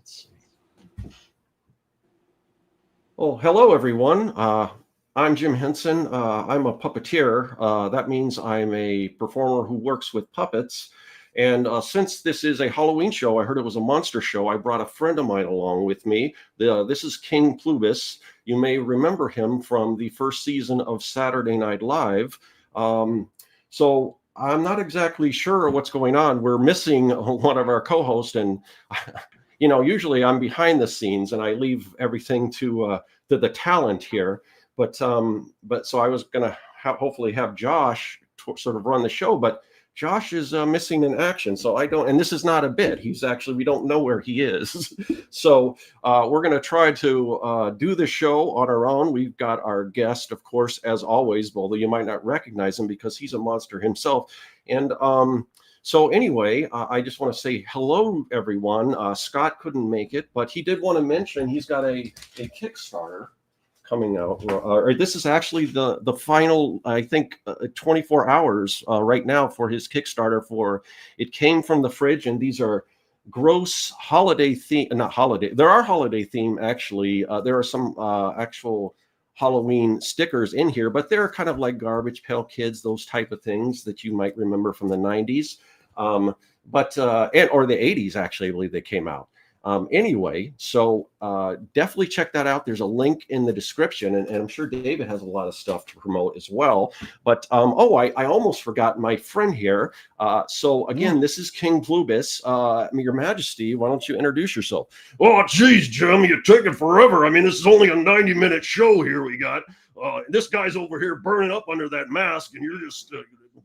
Let's see. Oh, hello, everyone. I'm Jim Henson. I'm a puppeteer. That means I'm a performer who works with puppets. And since this is a Halloween show, I heard it was a monster show. I brought a friend of mine along with me. This is King Plubis. You may remember him from the first season of Saturday Night Live. So I'm not exactly sure what's going on. We're missing one of our co-hosts, and usually I'm behind the scenes and I leave everything to the talent here. But so I was gonna hopefully have Josh sort of run the show, but Josh is missing in action, so I don't. And this is not a bit. We don't know where he is. So we're gonna try to do the show on our own. We've got our guest, of course, as always, although you might not recognize him because he's a monster himself. And so anyway, I just want to say hello, everyone. Scott couldn't make it, but he did want to mention he's got a Kickstarter coming out. This is actually the final, I think, 24 hours right now for his Kickstarter for It Came from the Fridge, and these are gross holiday theme, not holiday. There are holiday theme, actually. There are some actual Halloween stickers in here, but they're kind of like Garbage Pail Kids, those type of things that you might remember from the 90s. Or the 80s, actually, I believe they came out. Anyway, so definitely check that out. There's a link in the description, and I'm sure David has a lot of stuff to promote as well. But I almost forgot my friend here. So again, this is King Plubis. Your Majesty, why don't you introduce yourself? Oh, geez, Jim, you're taking forever. I mean, this is only a 90-minute show here we got. This guy's over here burning up under that mask, and you're just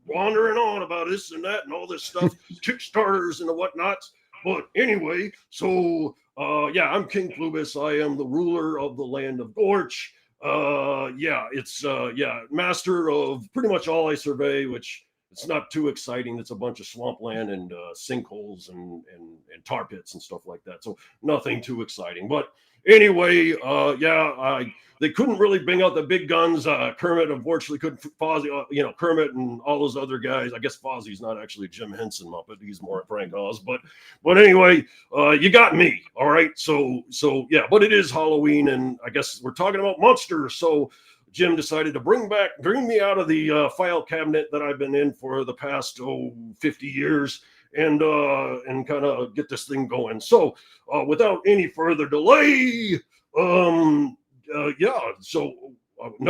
wandering on about this and that and all this stuff, Kickstarters and the whatnots. But anyway, so I'm King Plubis. I am the ruler of the land of Gorch. Master of pretty much all I survey, which it's not too exciting. It's a bunch of swampland and sinkholes and tar pits and stuff like that. So nothing too exciting. But anyway, they couldn't really bring out the big guns. Kermit unfortunately couldn't. Fozzie, Kermit and all those other guys. I guess Fozzie's not actually a Jim Henson Muppet. He's more a Frank Oz. But anyway, you got me. All right. So but it is Halloween, and I guess we're talking about monsters. So Jim decided to bring me out of the file cabinet that I've been in for the past 50 years. And kind of get this thing going. So without any further delay, no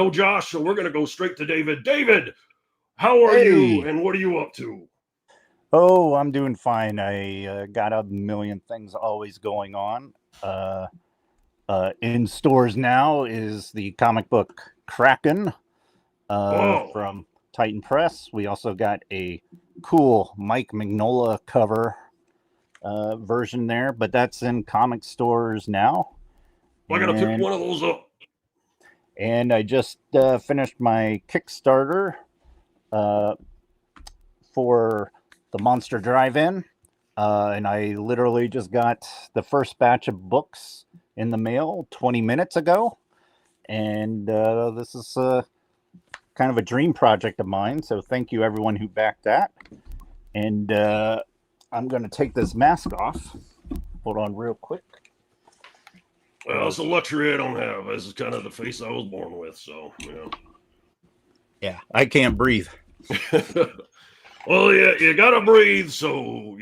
Josh, so we're going to go straight to David. David, how are you and what are you up to? Oh, I'm doing fine. I got a million things always going on. In stores now is the comic book Kraken from Titan Press. We also got a cool Mike Mignola cover version there, but that's in comic stores now. I gotta pick one of those up. And I just finished my Kickstarter for the Monster Drive-In, and I literally just got the first batch of books in the mail 20 minutes ago, and this is kind of a dream project of mine, so thank you everyone who backed that. And I'm going to take this mask off. Hold on real quick. Well, it's a luxury I don't have. This is kind of the face I was born with, so, Yeah, I can't breathe. Well, yeah, you got to breathe, so,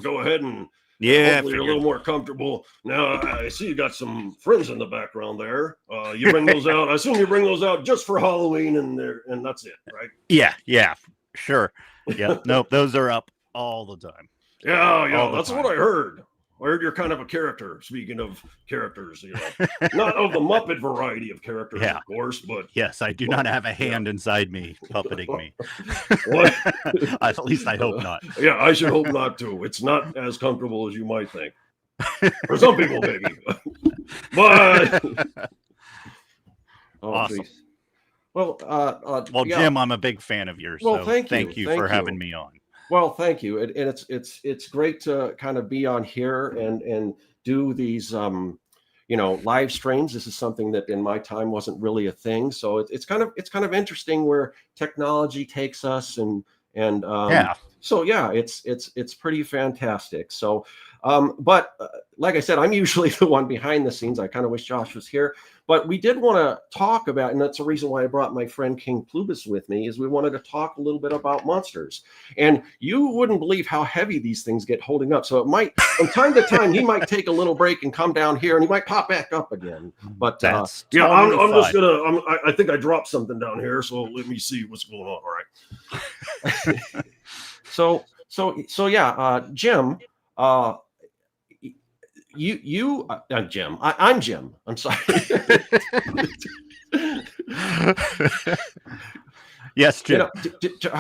go ahead and hopefully you're a little more comfortable. Now, I see you got some friends in the background there. You bring those out. I assume you bring those out just for Halloween, and that's it, right? Yeah, sure. Yeah, nope, those are up all the time. Yeah, that's what I heard. I heard you're kind of a character. Speaking of characters, not of the Muppet variety of characters, of course, but yes, I do not have a hand inside me puppeting me. What? At least I hope not. Yeah, I should hope not too. It's not as comfortable as you might think. For some people, maybe. But awesome. Geez. Well, Jim, I'm a big fan of yours. Well, so thank you for having me on. Well, thank you. And it's great to kind of be on here and do these live streams. This is something that in my time wasn't really a thing. So it's kind of interesting where technology takes us and And Yeah. so yeah, it's pretty fantastic. So, but like I said, I'm usually the one behind the scenes. I kind of wish Josh was here, but we did want to talk about, and that's the reason why I brought my friend King Plubis with me, is we wanted to talk a little bit about monsters. And you wouldn't believe how heavy these things get holding up. So it might, from time to time, he might take a little break and come down here, and he might pop back up again. But That's Yeah, totally I'm just fine. gonna. I think I dropped something down here, so let me see what's going on. All right. so yeah, Jim, Jim. I'm Jim. I'm sorry. Yes, Jim.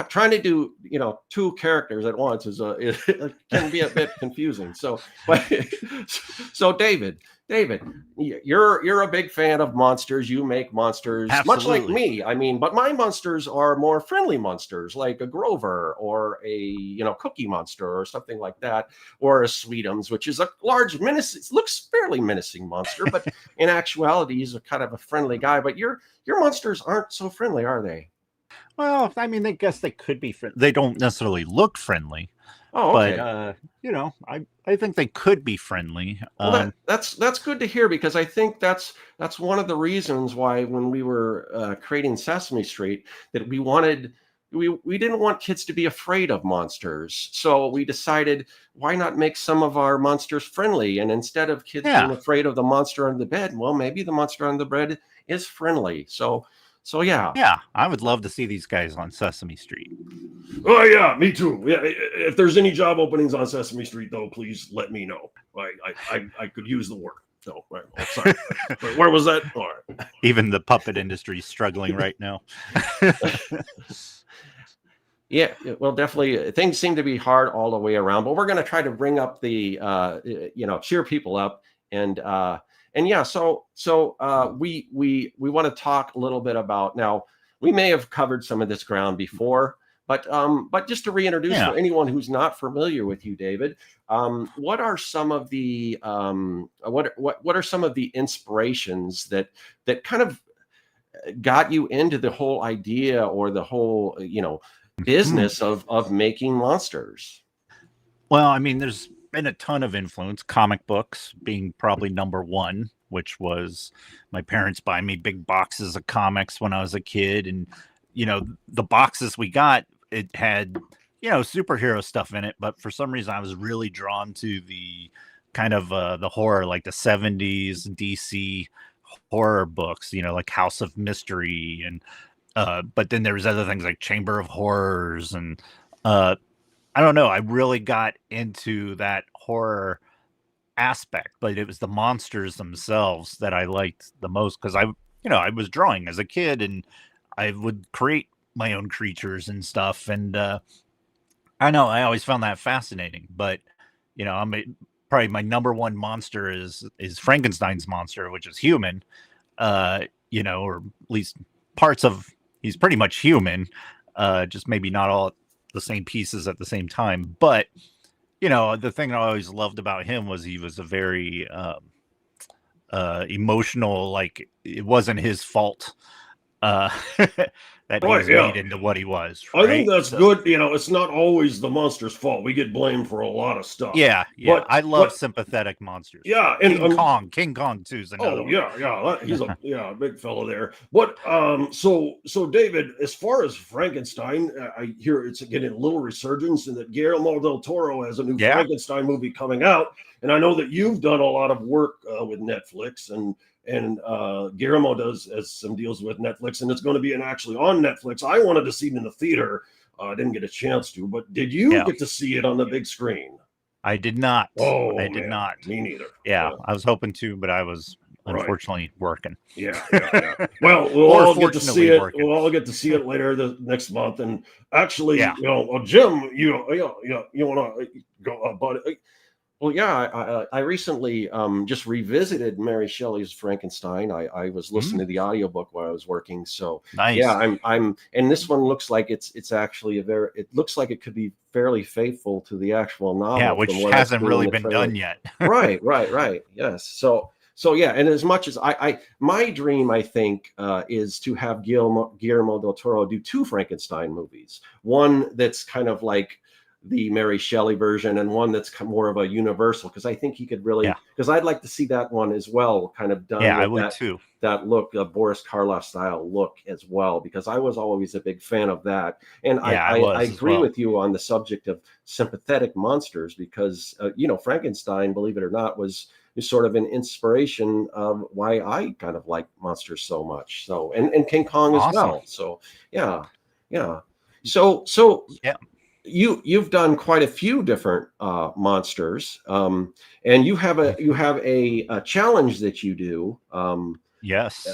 Trying to do two characters at once it can be a bit confusing. So, but so David, you're a big fan of monsters. You make monsters much like Absolutely. me. I mean, but my monsters are more friendly monsters, like a Grover or a Cookie Monster or something like that, or a Sweetums, which is a large menace. It looks fairly menacing monster, but in actuality, he's a kind of a friendly guy. But your monsters aren't so friendly, are they? Well, I mean, I guess they could be friendly. They don't necessarily look friendly, Oh, okay. but I think they could be friendly. Well, that's good to hear, because I think that's one of the reasons why, when we were creating Sesame Street, that we didn't want kids to be afraid of monsters. So we decided, why not make some of our monsters friendly? And instead of kids being afraid of the monster under the bed, well, maybe the monster under the bed is friendly. So yeah. Yeah, I would love to see these guys on Sesame Street. Oh yeah, me too. Yeah, if there's any job openings on Sesame Street, though, please let me know. I could use the work. So, right. Oh, sorry. Where was that? All right. Even the puppet industry is struggling right now. Yeah, well, definitely things seem to be hard all the way around, but we're going to try to bring up the cheer people up, and yeah, so we want to talk a little bit about, now we may have covered some of this ground before, but just to reintroduce for anyone who's not familiar with you, David, what are some of the what are some of the inspirations that kind of got you into the whole idea, or the whole business of making monsters? Well, I mean, there's been a ton of influence, comic books being probably number one, which was my parents buying me big boxes of comics when I was a kid. And, the boxes we got, it had, superhero stuff in it. But for some reason, I was really drawn to the kind of the horror, like the 70s DC horror books, like House of Mystery. And but then there was other things like Chamber of Horrors. And I don't know, I really got into that horror aspect, but it was the monsters themselves that I liked the most, because I was drawing as a kid, and I would create my own creatures and stuff. And I know I always found that fascinating. But probably my number one monster is Frankenstein's monster, which is human, or at least parts of, he's pretty much human, just maybe not all the same pieces at the same time. But the thing I always loved about him was he was a very emotional, like it wasn't his fault that he was made into what he was. Right? I think that's good. It's not always the monster's fault. We get blamed for a lot of stuff. Yeah. But I love sympathetic monsters. Yeah, and King Kong too is another one. Yeah. He's a big fella there. But so David, as far as Frankenstein, I hear it's getting a little resurgence, and that Guillermo del Toro has a new Frankenstein movie coming out. And I know that you've done a lot of work with Netflix, and Guillermo has some deals with Netflix, and it's going to be actually on Netflix. I wanted to see it in the theater. I didn't get a chance to, but did you get to see it on the big screen? I did not. Oh, I did not. Me neither. Yeah, I was hoping to, but I was unfortunately working. Yeah. Well, we'll all get to see it. Working. We'll all get to see it later the next month. And actually, Jim, you want to go about it? Well, yeah, I recently just revisited Mary Shelley's Frankenstein. I was listening to the audiobook while I was working. So nice. Yeah, I'm and this one looks like it's actually it looks like it could be fairly faithful to the actual novel. Yeah, which hasn't really been done yet. Right. Yes. So yeah, and as much as my dream, I think, is to have Guillermo del Toro do 2 Frankenstein movies. One that's kind of like the Mary Shelley version, and one that's more of a universal. Because I think he could really. Yeah. Because I'd like to see that one as well, kind of done Yeah, I with would that too. that look, Boris Karloff style look as well. Because I was always a big fan of that, and Yeah, I was as agree well. with you on the subject of sympathetic monsters, because Frankenstein, believe it or not, is sort of an inspiration of why I kind of like monsters so much. So and King Kong as Awesome. well. So yeah. So Yeah. you've done quite a few different monsters, and you have a challenge that you do, Yes.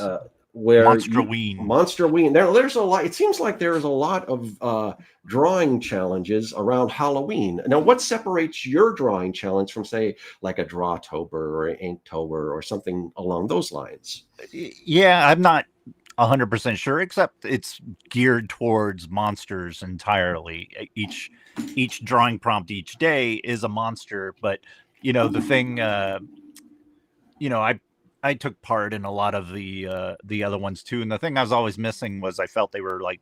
where you Monstroween. Monstroween. There's a lot. It seems like there's a lot of drawing challenges around Halloween. Now, what separates your drawing challenge from, say, like a Drawtober or an Inktober or something along those lines? Yeah, I'm not 100% sure, except it's geared towards monsters entirely. Each drawing prompt each day is a monster, but the thing, I took part in a lot of the other ones too, and the thing I was always missing was I felt they were like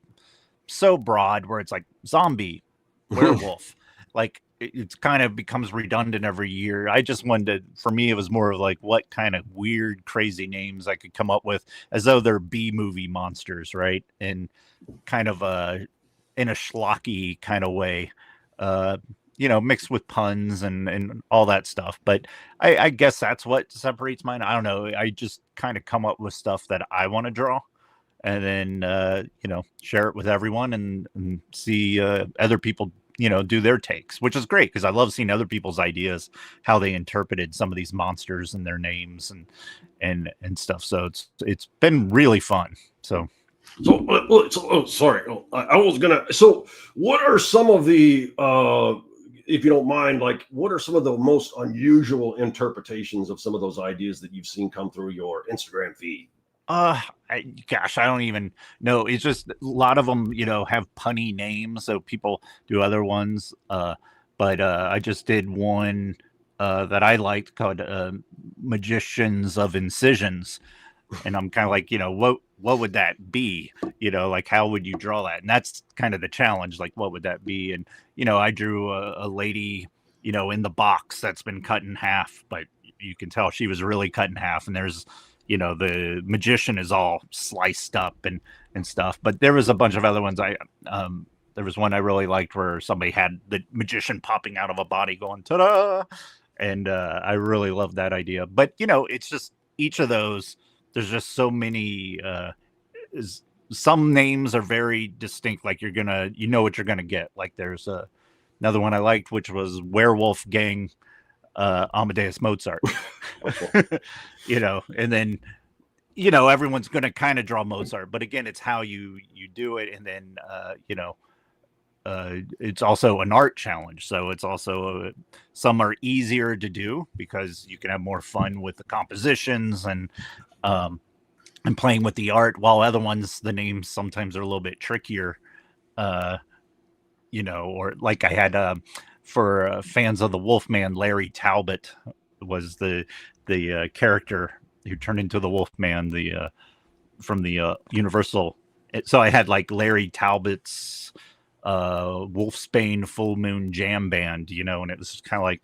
so broad, where it's like zombie, werewolf, like it's kind of becomes redundant every year. I just wanted for me, it was more of like what kind of weird, crazy names I could come up with, as though they're B movie monsters, right? And kind of in a schlocky kind of way, mixed with puns and all that stuff. But I guess that's what separates mine. I don't know. I just kind of come up with stuff that I want to draw, and then share it with everyone and see other people do their takes, which is great because I love seeing other people's ideas, how they interpreted some of these monsters and their names and stuff. So it's been really fun. So Sorry, I was gonna. So, what are some of the, if you don't mind, like, what are some of the most unusual interpretations of some of those ideas that you've seen come through your Instagram feed? Gosh, I don't even know. It's just a lot of them, have punny names, so people do other ones. But I just did one that I liked called Magicians of Incisions, and I'm kind of like, what would that be? Like how would you draw that? And that's kind of the challenge. Like, what would that be? And I drew a lady, in the box that's been cut in half, but you can tell she was really cut in half, and there's the magician is all sliced up and stuff. But there was a bunch of other ones. There was one I really liked where somebody had the magician popping out of a body going ta-da, and I really loved that idea. But it's just each of those, there's just so many. Some names are very distinct, like you're gonna what you're gonna get. Like there's another one I liked, which was Werewolf Gang Amadeus Mozart. And then everyone's going to kind of draw Mozart, but again, it's how you do it. And then it's also an art challenge, so it's also some are easier to do because you can have more fun with the compositions and playing with the art, while other ones, the names sometimes are a little bit trickier, or like I had for fans of the Wolfman, Larry Talbot was the character who turned into the Wolfman, from the Universal. So I had like Larry Talbot's Wolfsbane Full Moon Jam Band, and it was kind of like,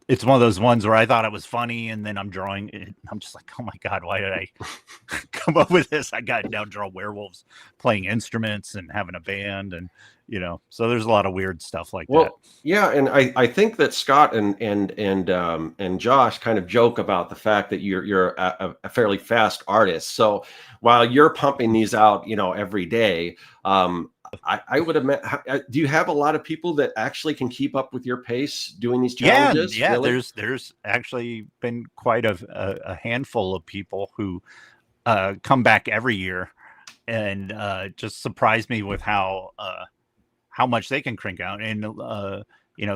it's one of those ones where I thought it was funny, and then I'm drawing it. I'm just like, oh my God, why did I come up with this? I got to now draw werewolves playing instruments and having a band, and so there's a lot of weird stuff like that. Yeah, and I think that Scott and Josh kind of joke about the fact that you're a fairly fast artist. So while you're pumping these out, every day, I would imagine. Do you have a lot of people that actually can keep up with your pace doing these challenges? Yeah. Really? There's actually been quite a handful of people who come back every year and just surprise me with how much they can crank out. And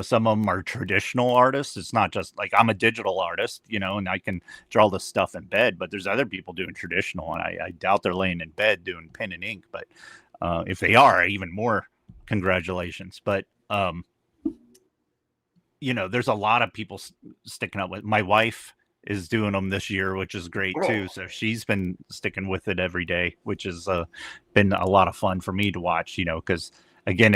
some of them are traditional artists. It's not just like I'm a digital artist, and I can draw this stuff in bed. But there's other people doing traditional, and I doubt they're laying in bed doing pen and ink. But if they are, even more congratulations. But there's a lot of people sticking up with. My wife is doing them this year, which is great too. So she's been sticking with it every day, which has been a lot of fun for me to watch, because again,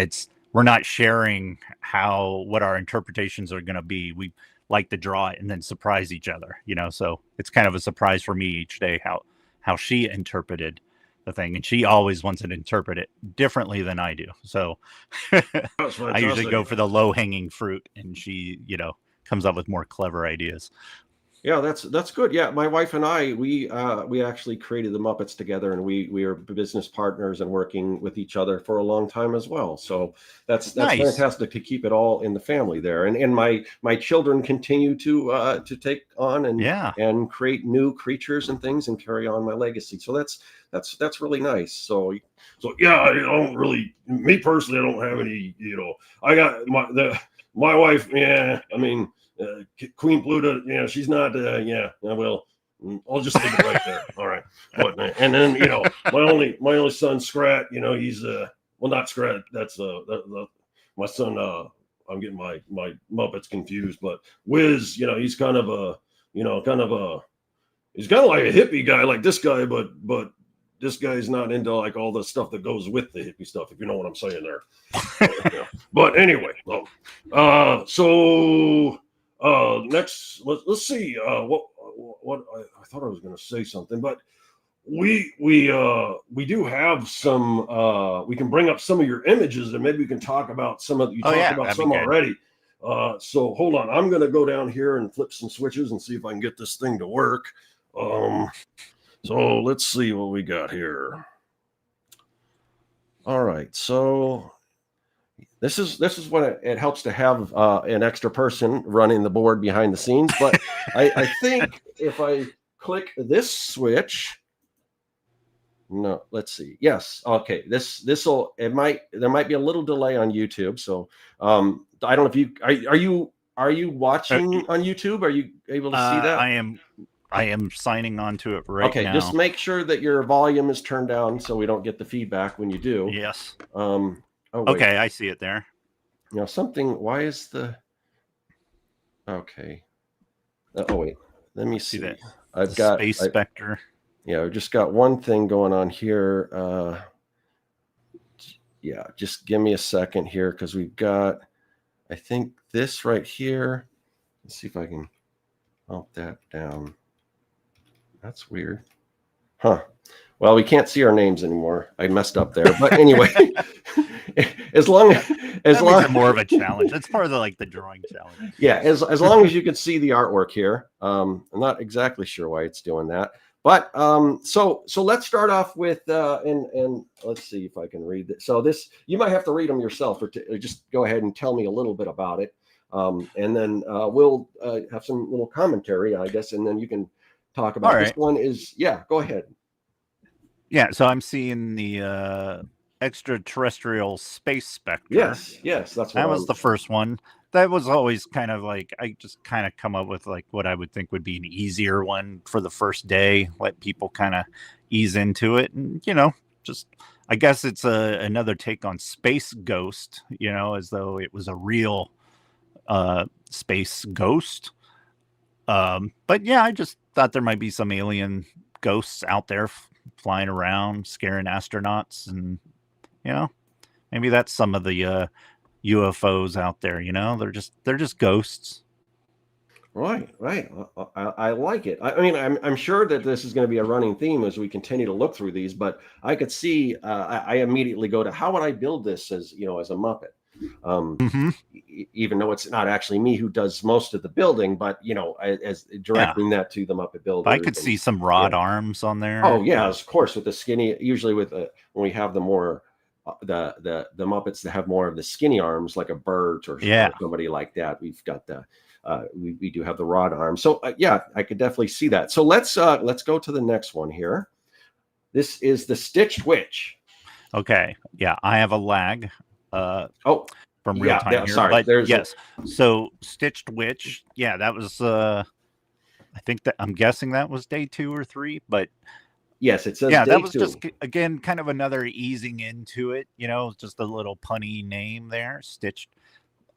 we're not sharing what our interpretations are going to be. We like to draw it and then surprise each other, so it's kind of a surprise for me each day how she interpreted the thing, and she always wants to interpret it differently than I do. So I usually go for the low-hanging fruit, and she, comes up with more clever ideas. Yeah, that's good. Yeah, my wife and I, we actually created the Muppets together, and we are business partners and working with each other for a long time as well. So that's Nice. Fantastic to keep it all in the family there. And my children continue to take on and create new creatures and things and carry on my legacy. So that's really nice. So yeah, I don't really, me personally, I don't have any. I got my wife. Yeah, I mean. Queen Pluto, she's not. Well, I'll just leave it right there. All right, and then my only son Scrat. He's not Scrat. That's my son. I'm getting my Muppets confused, but Wiz. He's kind of he's kind of like a hippie guy, like this guy, but this guy's not into like all the stuff that goes with the hippie stuff, if you know what I'm saying there. But anyway, so. Next, let's see. What I thought I was going to say something, but we do have some. We can bring up some of your images, and maybe we can talk about some of you talked about some already. So hold on, I'm going to go down here and flip some switches and see if I can get this thing to work. So let's see what we got here. All right, so. This is what it helps to have an extra person running the board behind the scenes. But I think if I click this switch, no, let's see. Yes, okay. There might be a little delay on YouTube. So I don't know if you are you watching on YouTube? Are you able to see that? I am signing on to it right now. Okay, just make sure that your volume is turned down so we don't get the feedback when you do. Yes. Oh, okay, I see it there. Why is the... Okay. Oh, wait. Let me see. That. I've got... Space Spectre. Yeah, I've just got one thing going on here. Yeah, just give me a second here because we've got, I think, this right here. Let's see if I can bump that down. That's weird. Huh. Well, we can't see our names anymore. I messed up there. But anyway... as long more of a challenge. That's part of the drawing challenge. Yeah, as long as you can see the artwork here. I'm not exactly sure why it's doing that, but so let's start off with and let's see if I can read this. So this, you might have to read them yourself, or just go ahead and tell me a little bit about it, and then we'll have some little commentary, I guess, and then you can talk about this one. Go ahead. Yeah, so I'm seeing the extraterrestrial space spectre. Yes, that was the first one. That was always kind of I just kind of come up with what I would think would be an easier one for the first day, let people kind of ease into it, and just I guess it's another take on Space Ghost, as though it was a real space ghost. But yeah, I just thought there might be some alien ghosts out there flying around scaring astronauts, and maybe that's some of the UFOs out there. They're just ghosts. Right. I like it. I mean, I'm sure that this is going to be a running theme as we continue to look through these. But I could see. I immediately go to how would I build this as a Muppet, even though it's not actually me who does most of the building, but as directing that to the Muppet Builder. I could see some rod arms on there. Oh yeah, of course, with the skinny. Usually with when we have the more the Muppets that have more of the skinny arms, like a bird or somebody like that. We've got the we do have the rod arm. So I could definitely see that. So let's go to the next one here. This is the Stitched Witch. Okay. Yeah, I have a lag. From real time here. Sorry, but yes. So Stitched Witch. Yeah, that was. I think that I'm guessing that was day 2 or 3, but. Yes, it says day that was 2. Just again kind of another easing into it, just a little punny name there. Stitched.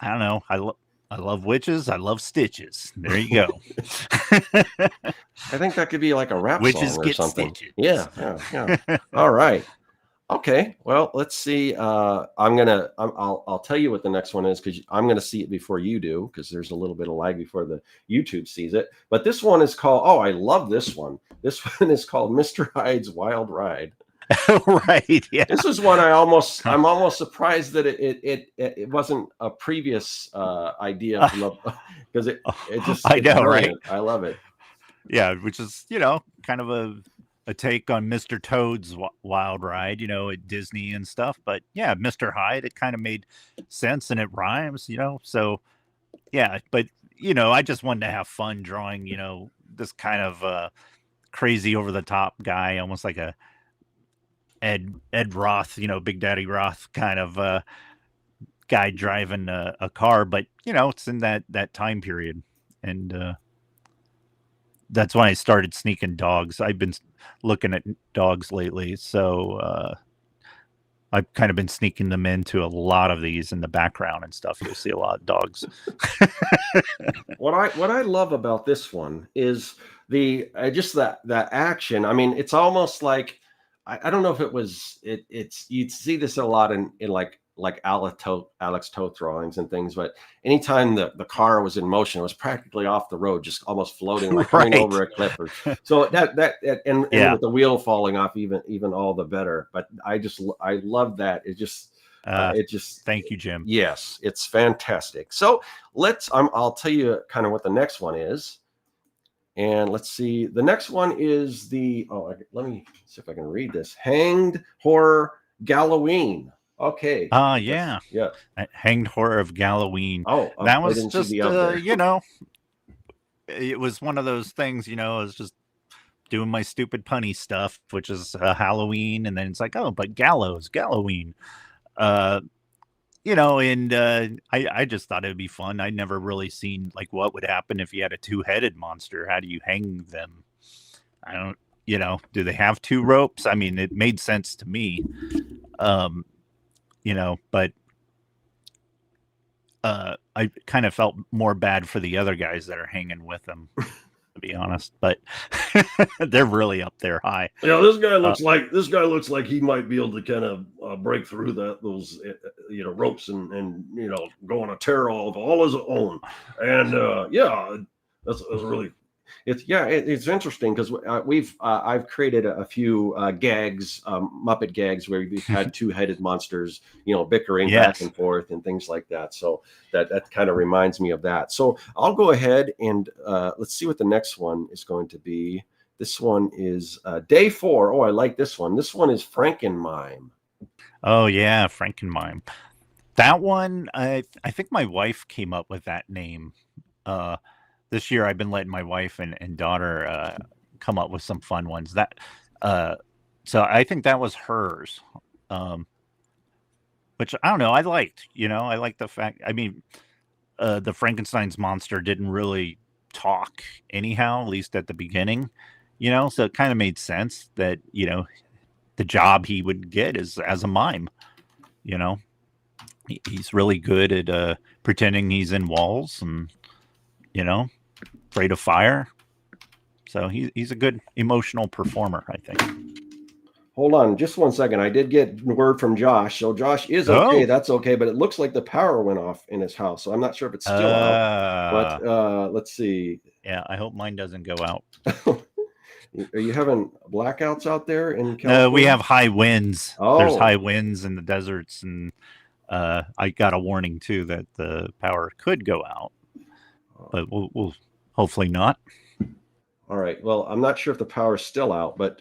I don't know. I love witches. I love stitches. There you go. I think that could be like a rap Witches song or get something. stitches. Yeah. All right. Okay. Well, let's see. I'll tell you what the next one is because I'm gonna see it before you do because there's a little bit of lag before the YouTube sees it. But this one is called. Oh, I love this one. This one is called Mr. Hyde's Wild Ride. Right. Yeah. This is one I'm almost surprised that it wasn't a previous idea from because it just I it's know, brilliant. right? I love it. Yeah, which is kind of a take on Mr. Toad's Wild Ride, at Disney and stuff. But yeah, Mr. Hyde, it kind of made sense and it rhymes, So yeah, but I just wanted to have fun drawing, this kind of crazy over the top guy, almost like a Ed Roth, Big Daddy Roth kind of guy driving a car, but it's in that time period, and that's when I started sneaking dogs. I've been looking at dogs lately, so I've kind of been sneaking them into a lot of these in the background and stuff. You'll see a lot of dogs. What I love about this one is the just that action. I mean, it's almost like I don't know if it's you'd see this a lot in like Alex Toth drawings and things, but anytime the car was in motion, it was practically off the road, just almost floating, like coming Right. over a cliff. So and Yeah. with the wheel falling off, even all the better. But I love that. It just Thank you, Jim. yes, it's fantastic. So I'll tell you kind of what the next one is. And let's see. The next one is let me see if I can read this. Hanged Horror Galloween. Okay. Yeah. Yeah. Hanged Horror of Galloween. Oh, that I was didn't just, see the out there. It was one of those things, I was just doing my stupid punny stuff, which is Halloween. And then it's like, oh, but Galloween. And I just thought it'd be fun. I'd never really seen like what would happen if you had a two-headed monster. How do you hang them? I don't, do they have two ropes? I mean, it made sense to me. But I kind of felt more bad for the other guys that are hanging with them, to be honest. But they're really up there high. Yeah, this guy looks like he might be able to kind of break through those ropes and go on a tear all his own. And that's really. It's interesting because I've created a few gags, Muppet gags where we've had two-headed monsters, bickering back and forth and things like that. So that kind of reminds me of that. So I'll go ahead and let's see what the next one is going to be. This one is day 4. Oh, I like this one. This one is Frankenmime. Oh yeah, Frankenmime. That one, I think my wife came up with that name. This year I've been letting my wife and daughter come up with some fun ones. So I think that was hers. Which I don't know, I liked. I like the fact. I mean, the Frankenstein's monster didn't really talk anyhow, at least at the beginning. So it kind of made sense that the job he would get is as a mime. He's really good at pretending he's in walls and afraid of fire. So he's a good emotional performer, I think. Hold on just one second. I did get word from Josh. So Josh is okay. Oh. That's okay. But it looks like the power went off in his house. So I'm not sure if it's still out. But let's see. Yeah, I hope mine doesn't go out. Are you having blackouts out there in California? No, we have high winds. Oh. There's high winds in the deserts. And I got a warning, too, that the power could go out. But we'll hopefully not. All right. Well, I'm not sure if the power is still out, but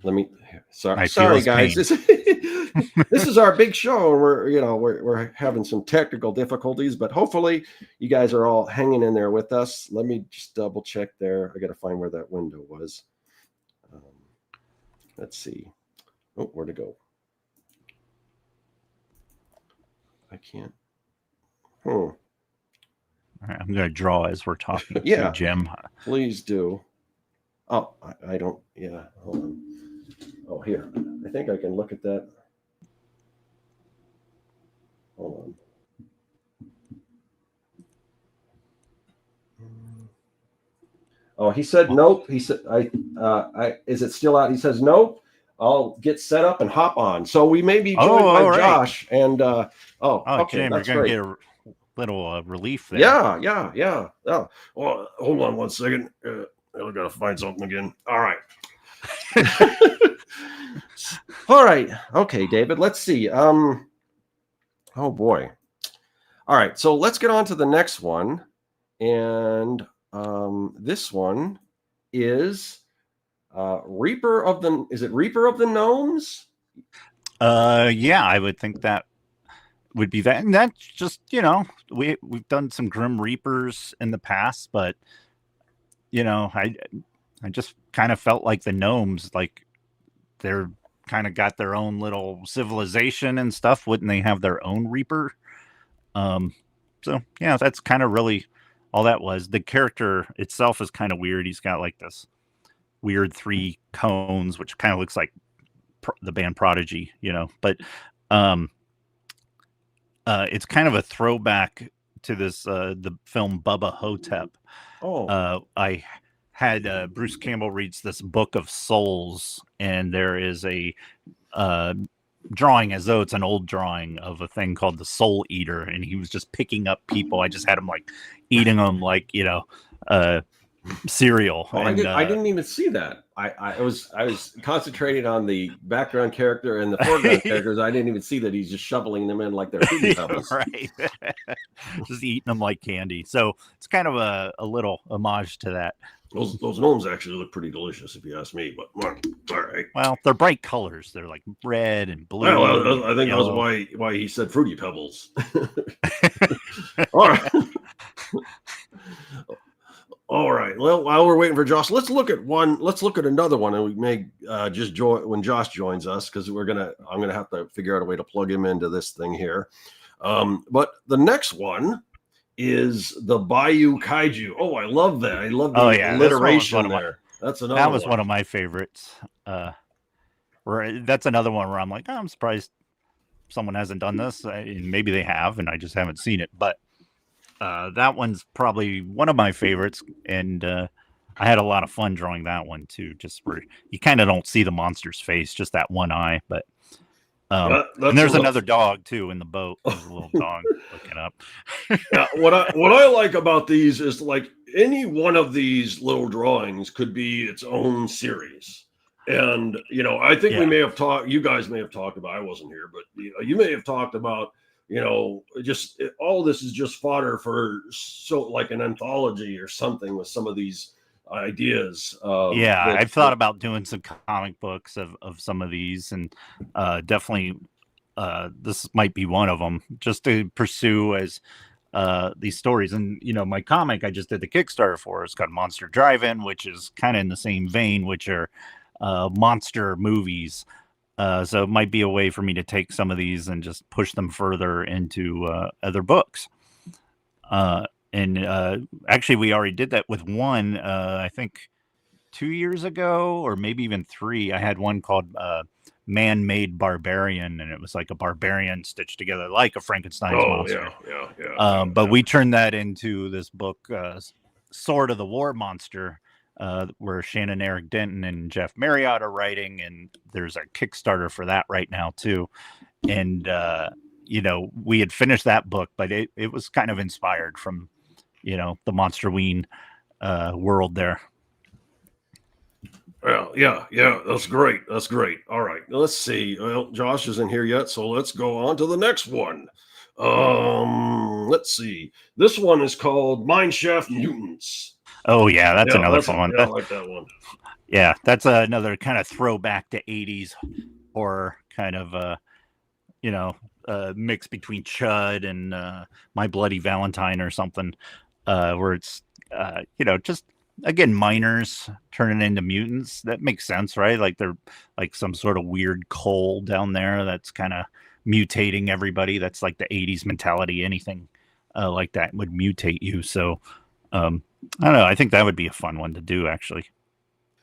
let me. Sorry, guys. This is our big show. We're having some technical difficulties, but hopefully you guys are all hanging in there with us. Let me just double check there. I got to find where that window was. Let's see. Oh, where'd it go? I can't. All right, I'm going to draw as we're talking. Yeah, Jim. Please do. Oh, I don't. Yeah, hold on. Oh, here. I think I can look at that. Hold on. Oh, he said nope. He said, is it still out? He says nope. I'll get set up and hop on. So we may be joined by all right. Josh. And okay, Jim, that's you're gonna great. get a little relief there. Yeah. Oh, Well, hold on one second. I gotta find something again. All right. all right. Okay, David. Let's see. Oh boy. All right. So let's get on to the next one, and this one is Reaper of the Gnomes? Yeah, I would think that would be that. And that's just, we've done some Grim Reapers in the past, but I just kind of felt like the gnomes, like they're kind of got their own little civilization and stuff. Wouldn't they have their own Reaper? So yeah, that's kind of really all that was. The character itself is kind of weird. He's got like this weird 3 cones, which kind of looks like the band Prodigy, but it's kind of a throwback to this the film Bubba Hotep. I had Bruce Campbell reads this Book of Souls, and there is a drawing, as though it's an old drawing, of a thing called the Soul Eater, and he was just picking up people. I just had him like eating them like cereal. Oh, and, I didn't even see that. I was concentrating on the background character and the foreground characters. I didn't even see that he's just shoveling them in like they're Fruity Pebbles. Right. Just eating them like candy. So it's kind of a little homage to that. Those gnomes actually look pretty delicious, if you ask me. But all right. Well, they're bright colors. They're like red and blue. Well, I think yellow. that was why he said Fruity Pebbles. All right. All right. Well, while we're waiting for Josh, let's look at another one, and we may just join when Josh joins us, because I'm gonna have to figure out a way to plug him into this thing here. But the next one is the Bayou Kaiju. Oh, I love that. I love the alliteration there. That's another. That was one of my favorites. That's another one where I'm like, I'm surprised someone hasn't done this. Maybe they have, and I just haven't seen it. But that one's probably one of my favorites, and I had a lot of fun drawing that one too. Just where you kind of don't see the monster's face, just that one eye. But and there's another dog too in the boat. There's a little dog looking up. Yeah, what I like about these is, like, any one of these little drawings could be its own series. And I think you guys may have talked about. I wasn't here, but you may have talked about. Just all this is just fodder for like an anthology or something with some of these ideas. I've thought about doing some comic books of some of these, and definitely this might be one of them, just to pursue as these stories. And my comic I just did the Kickstarter for, it's got Monster Drive-In, which is kind of in the same vein, which are monster movies. So it might be a way for me to take some of these and just push them further into other books. And actually, we already did that with one, I think 2 years ago, or maybe even 3. I had one called Man-Made Barbarian, and it was like a barbarian stitched together like a Frankenstein's monster. But we turned that into this book, Sword of the War Monster, where Shannon Eric Denton and Jeff Marriott are writing, and there's a Kickstarter for that right now too. And we had finished that book, but it was kind of inspired from the Monstroween world there. Well, yeah, that's great. All right, let's see. Well, Josh isn't here yet, so let's go on to the next one. Let's see. This one is called Mineshaft Mutants. Oh yeah, that's another fun one. I like that one. Yeah, that's another kind of throwback to 80s horror, kind of mix between Chud and My Bloody Valentine or something, where it's just again miners turning into mutants. That makes sense, right? Like they're like some sort of weird coal down there that's kind of mutating everybody. That's like the 80s mentality. Anything like that would mutate you. So I don't know. I think that would be a fun one to do, actually.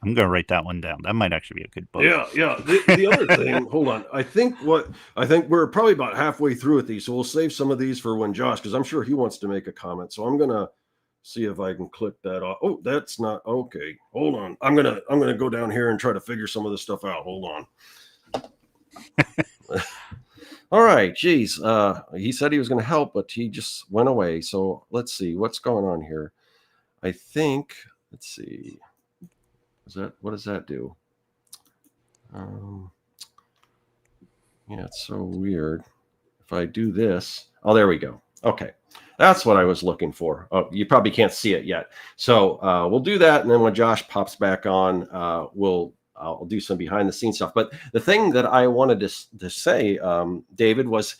I'm going to write that one down. That might actually be a good book. Yeah. The other thing, hold on. I think we're probably about halfway through with these, so we'll save some of these for when Josh, because I'm sure he wants to make a comment. So I'm going to see if I can click that off. Oh, that's not okay. Hold on. I'm gonna go down here and try to figure some of this stuff out. Hold on. All right, geez. He said he was going to help, but he just went away. So let's see what's going on here. I think, let's see. What does that do? Yeah, it's so weird. If I do this, oh, there we go. Okay, that's what I was looking for. Oh, you probably can't see it yet. So we'll do that, and then when Josh pops back on, I'll do some behind the scenes stuff. But the thing that I wanted to say, David, was,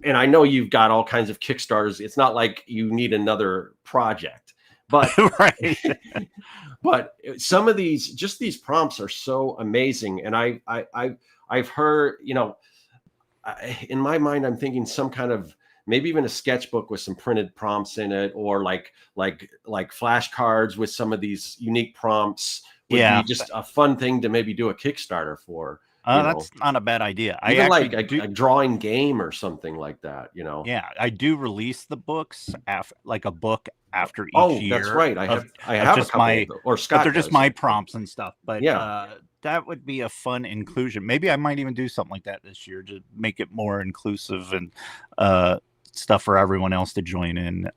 and I know you've got all kinds of Kickstarters. It's not like you need another project, but Right. but some of these prompts are so amazing. And I've heard, in my mind, I'm thinking some kind of, maybe even a sketchbook with some printed prompts in it, or like flashcards with some of these unique prompts would be just a fun thing to maybe do a Kickstarter for. That's not a bad idea. Even I like actually a drawing game or something like that, Yeah, I do release the books like a book after each year. That's right. I have just a couple of them, or Scott, but they're just does. my prompts and stuff. But yeah, that would be a fun inclusion. Maybe I might even do something like that this year to make it more inclusive and stuff for everyone else to join in.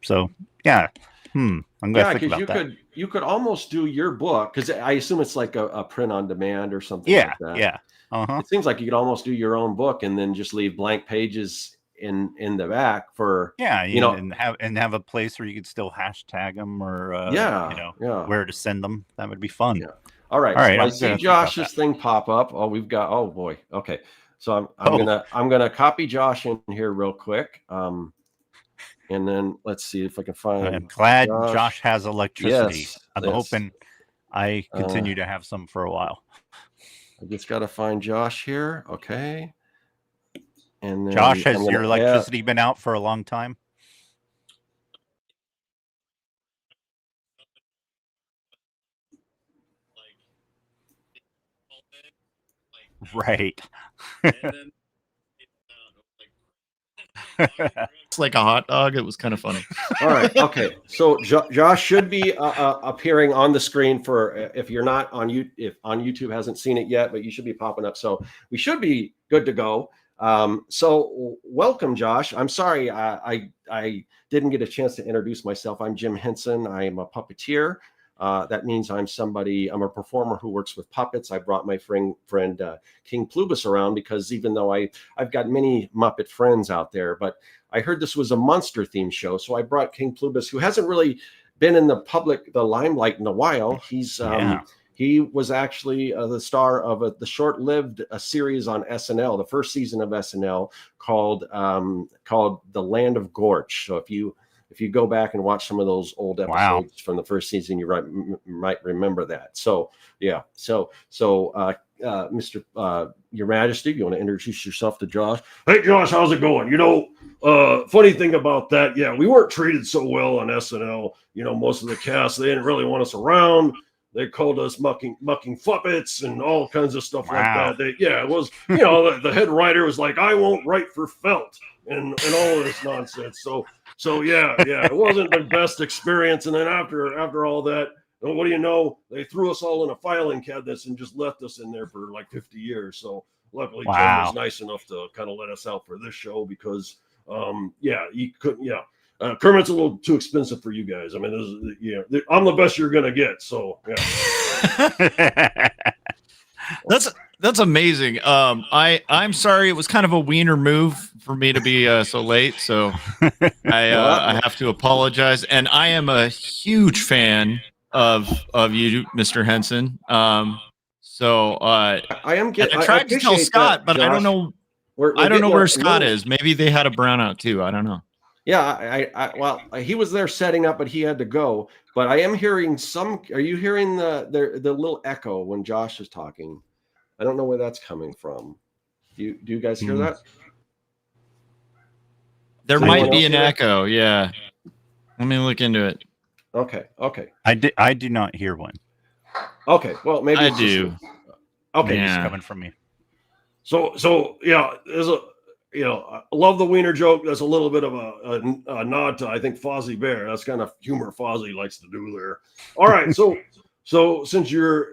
So yeah. I'm gonna think about that. You could almost do your book, because I assume it's like a print on demand or something like that. Yeah. It seems like you could almost do your own book and then just leave blank pages in the back for and have a place where you could still hashtag them, or where to send them. That would be fun. Yeah. All right. So I see Josh's thing pop up. Oh, we've got. Oh boy. Okay. So I'm gonna copy Josh in here real quick. And then let's see if I can find. I'm glad Josh has electricity. Yes, I'm hoping I continue to have some for a while. I just got to find Josh here. Okay. And then Josh, has your electricity been out for a long time? Right. It's like a hot dog. It was kind of funny. All right. Okay. So Josh should be appearing on the screen for, if you're not on if on YouTube hasn't seen it yet, but you should be popping up. So we should be good to go. So welcome, Josh. I'm sorry I didn't get a chance to introduce myself. I'm Jim Henson. I am a puppeteer. That means I'm a performer who works with puppets. I brought my friend King Plubus around because even though I've got many Muppet friends out there, but I heard this was a monster themed show. So I brought King Plubus, who hasn't really been in the limelight in a while. He was actually the star of the short-lived series on SNL, the first season of SNL called The Land of Gorch. So if you go back and watch some of those old episodes from the first season, you might remember that. So yeah. So Mr. Your Majesty, you want to introduce yourself to Josh? Hey, Josh, how's it going? Funny thing about that, we weren't treated so well on SNL. Most of the cast, they didn't really want us around. They called us mucking fuppets and all kinds of stuff like that. It was, the head writer was like, I won't write for felt and all of this nonsense. So yeah, it wasn't the best experience. And then after all that, what do you know? They threw us all in a filing cabinet and just left us in there for like 50 years. So luckily, Jim was nice enough to kind of let us out for this show because, he couldn't. Yeah, Kermit's a little too expensive for you guys. I mean, I'm the best you're gonna get. So yeah. That's amazing. I'm sorry, it was kind of a wiener move for me to be so late, so I have to apologize. And I am a huge fan of you, Mr. Henson. So I tried to tell Scott, but Josh, I don't know. I don't know where Scott is. Maybe they had a brownout too. I don't know. Yeah, well, he was there setting up, but he had to go. But I am hearing Are you hearing the little echo when Josh is talking? I don't know where that's coming from. Do you guys hear that? There might be an echo. Yeah. Let me look into it. Okay. I do not hear one. Okay. Well, maybe I do. Okay. It's coming from me. So yeah, I love the wiener joke. That's a little bit of a nod to, I think, Fozzie Bear. That's kind of humor Fozzie likes to do there. All right, so since you're,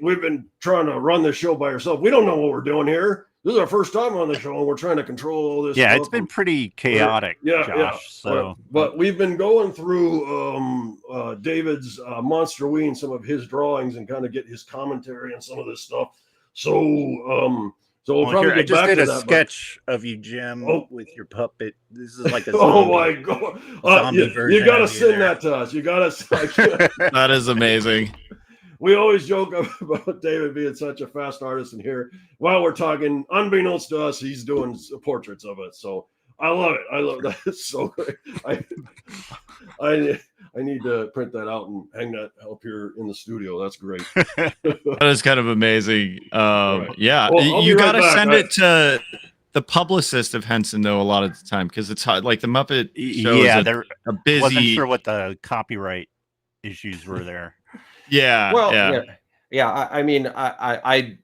we've been trying to run this show by ourselves. We don't know what we're doing here. This is our first time on the show, and we're trying to control all this. Yeah, stuff. It's been pretty chaotic, Josh. So, but we've been going through David's Monstroween, some of his drawings, and kind of get his commentary on some of this stuff. So we'll probably get I just back did to a that, sketch of you, Jim, with your puppet. This is like a zombie, oh my god! You gotta send that to us. You gotta. That is amazing. We always joke about David being such a fast artist, and here, while we're talking, unbeknownst to us, he's doing portraits of it. So I love it. I love that. It's so great. I need to print that out and hang that up here in the studio. That's great. That is kind of amazing. Right. Yeah, well, you got to send it to the publicist of Henson, though, a lot of the time, because it's hard. Like the Muppet show is a busy. Wasn't sure what the copyright issues were there. Yeah. Well, yeah. I mean, I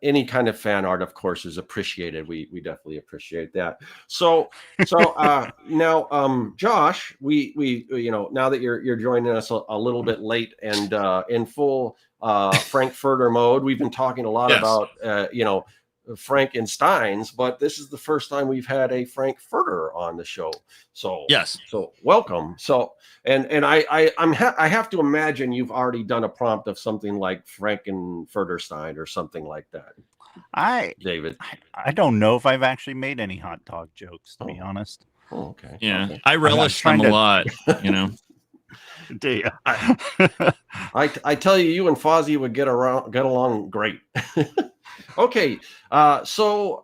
any kind of fan art, of course, is appreciated. We definitely appreciate that. So now, Josh, we now that you're joining us a little bit late and in full Frankfurter mode, we've been talking a lot about Frankenstein's, but this is the first time we've had a Frankfurter on the show. So yes, so welcome. So and I have to imagine you've already done a prompt of something like Frankenfurterstein or something like that. David, I don't know if I've actually made any hot dog jokes, to be honest. Oh, okay. Yeah, okay. I relish them a lot. Do you? I tell you, you and Fozzie would get along great. Okay, so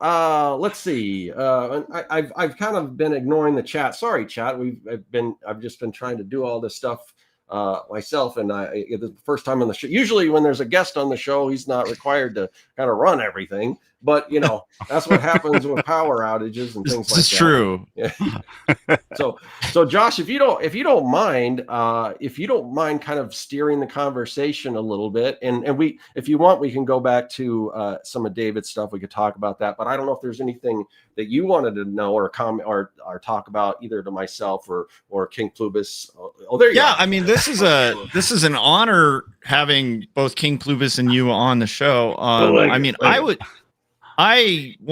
let's see. I've kind of been ignoring the chat. Sorry, chat. I've just been trying to do all this stuff myself, and the first time on the show. Usually, when there's a guest on the show, he's not required to kind of run everything. But that's what happens with power outages and things like that. It's true. Yeah. So Josh, if you don't mind kind of steering the conversation a little bit, and if you want, we can go back to some of David's stuff. We could talk about that, but I don't know if there's anything that you wanted to know or comment or talk about either to myself or King Plubis. Oh, there you go. Yeah, I mean, this is an honor having both King Plubis and you on the show. One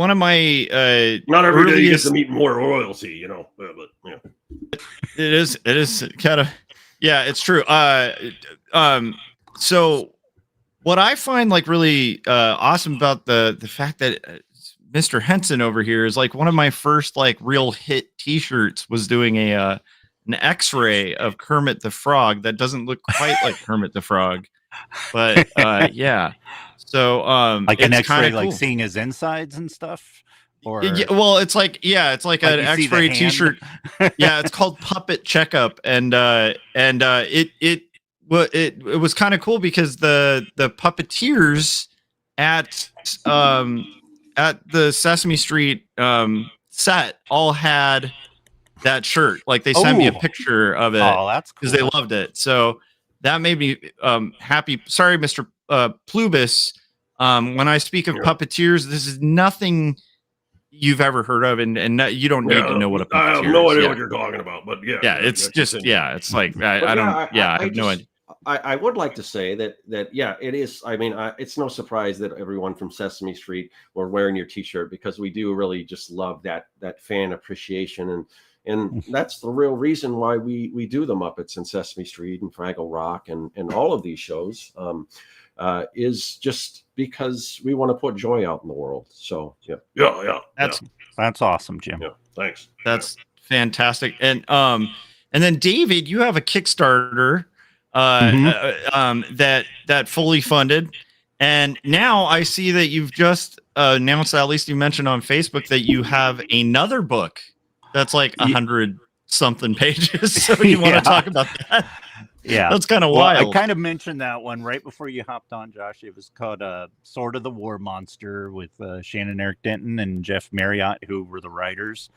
of my not every day you get to meet more royalty, but it is kind of, yeah, it's true. So what I find like really awesome about the fact that Mr. Henson over here is like one of my first like real hit T-shirts was doing an X-ray of Kermit the Frog that doesn't look quite like Kermit the Frog, but yeah. So like an X-ray, cool. like seeing his insides and stuff. Or well, it's like an X-ray T-shirt. Yeah, it's called Puppet Checkup, and it was kind of cool because the puppeteers at the Sesame Street set all had that shirt. Like they sent me a picture of it. Oh, that's cool. Because they loved it. So that made me happy. Sorry, Mr. Plubis. When I speak of puppeteers, this is nothing you've ever heard of, and you don't need to know what a puppeteer is. I have no idea what you're talking about, but yeah. Yeah, it's just, it's like, I have no idea. I would like to say that it is. I mean, it's no surprise that everyone from Sesame Street were wearing your T-shirt, because we do really just love that fan appreciation, and that's the real reason why we do the Muppets and Sesame Street and Fraggle Rock and all of these shows, is just because we want to put joy out in the world. So yeah. That's awesome, Jim. Yeah, thanks. That's fantastic. And then David, you have a Kickstarter that fully funded, and now I see that you've just announced, at least you mentioned on Facebook, that you have another book that's like 100 something pages. So you want to talk about that? Yeah, that's kind of wild. I kind of mentioned that one right before you hopped on, Josh. It was called Sword of the War Monster with Shannon Eric Denton and Jeff Marriott, who were the writers.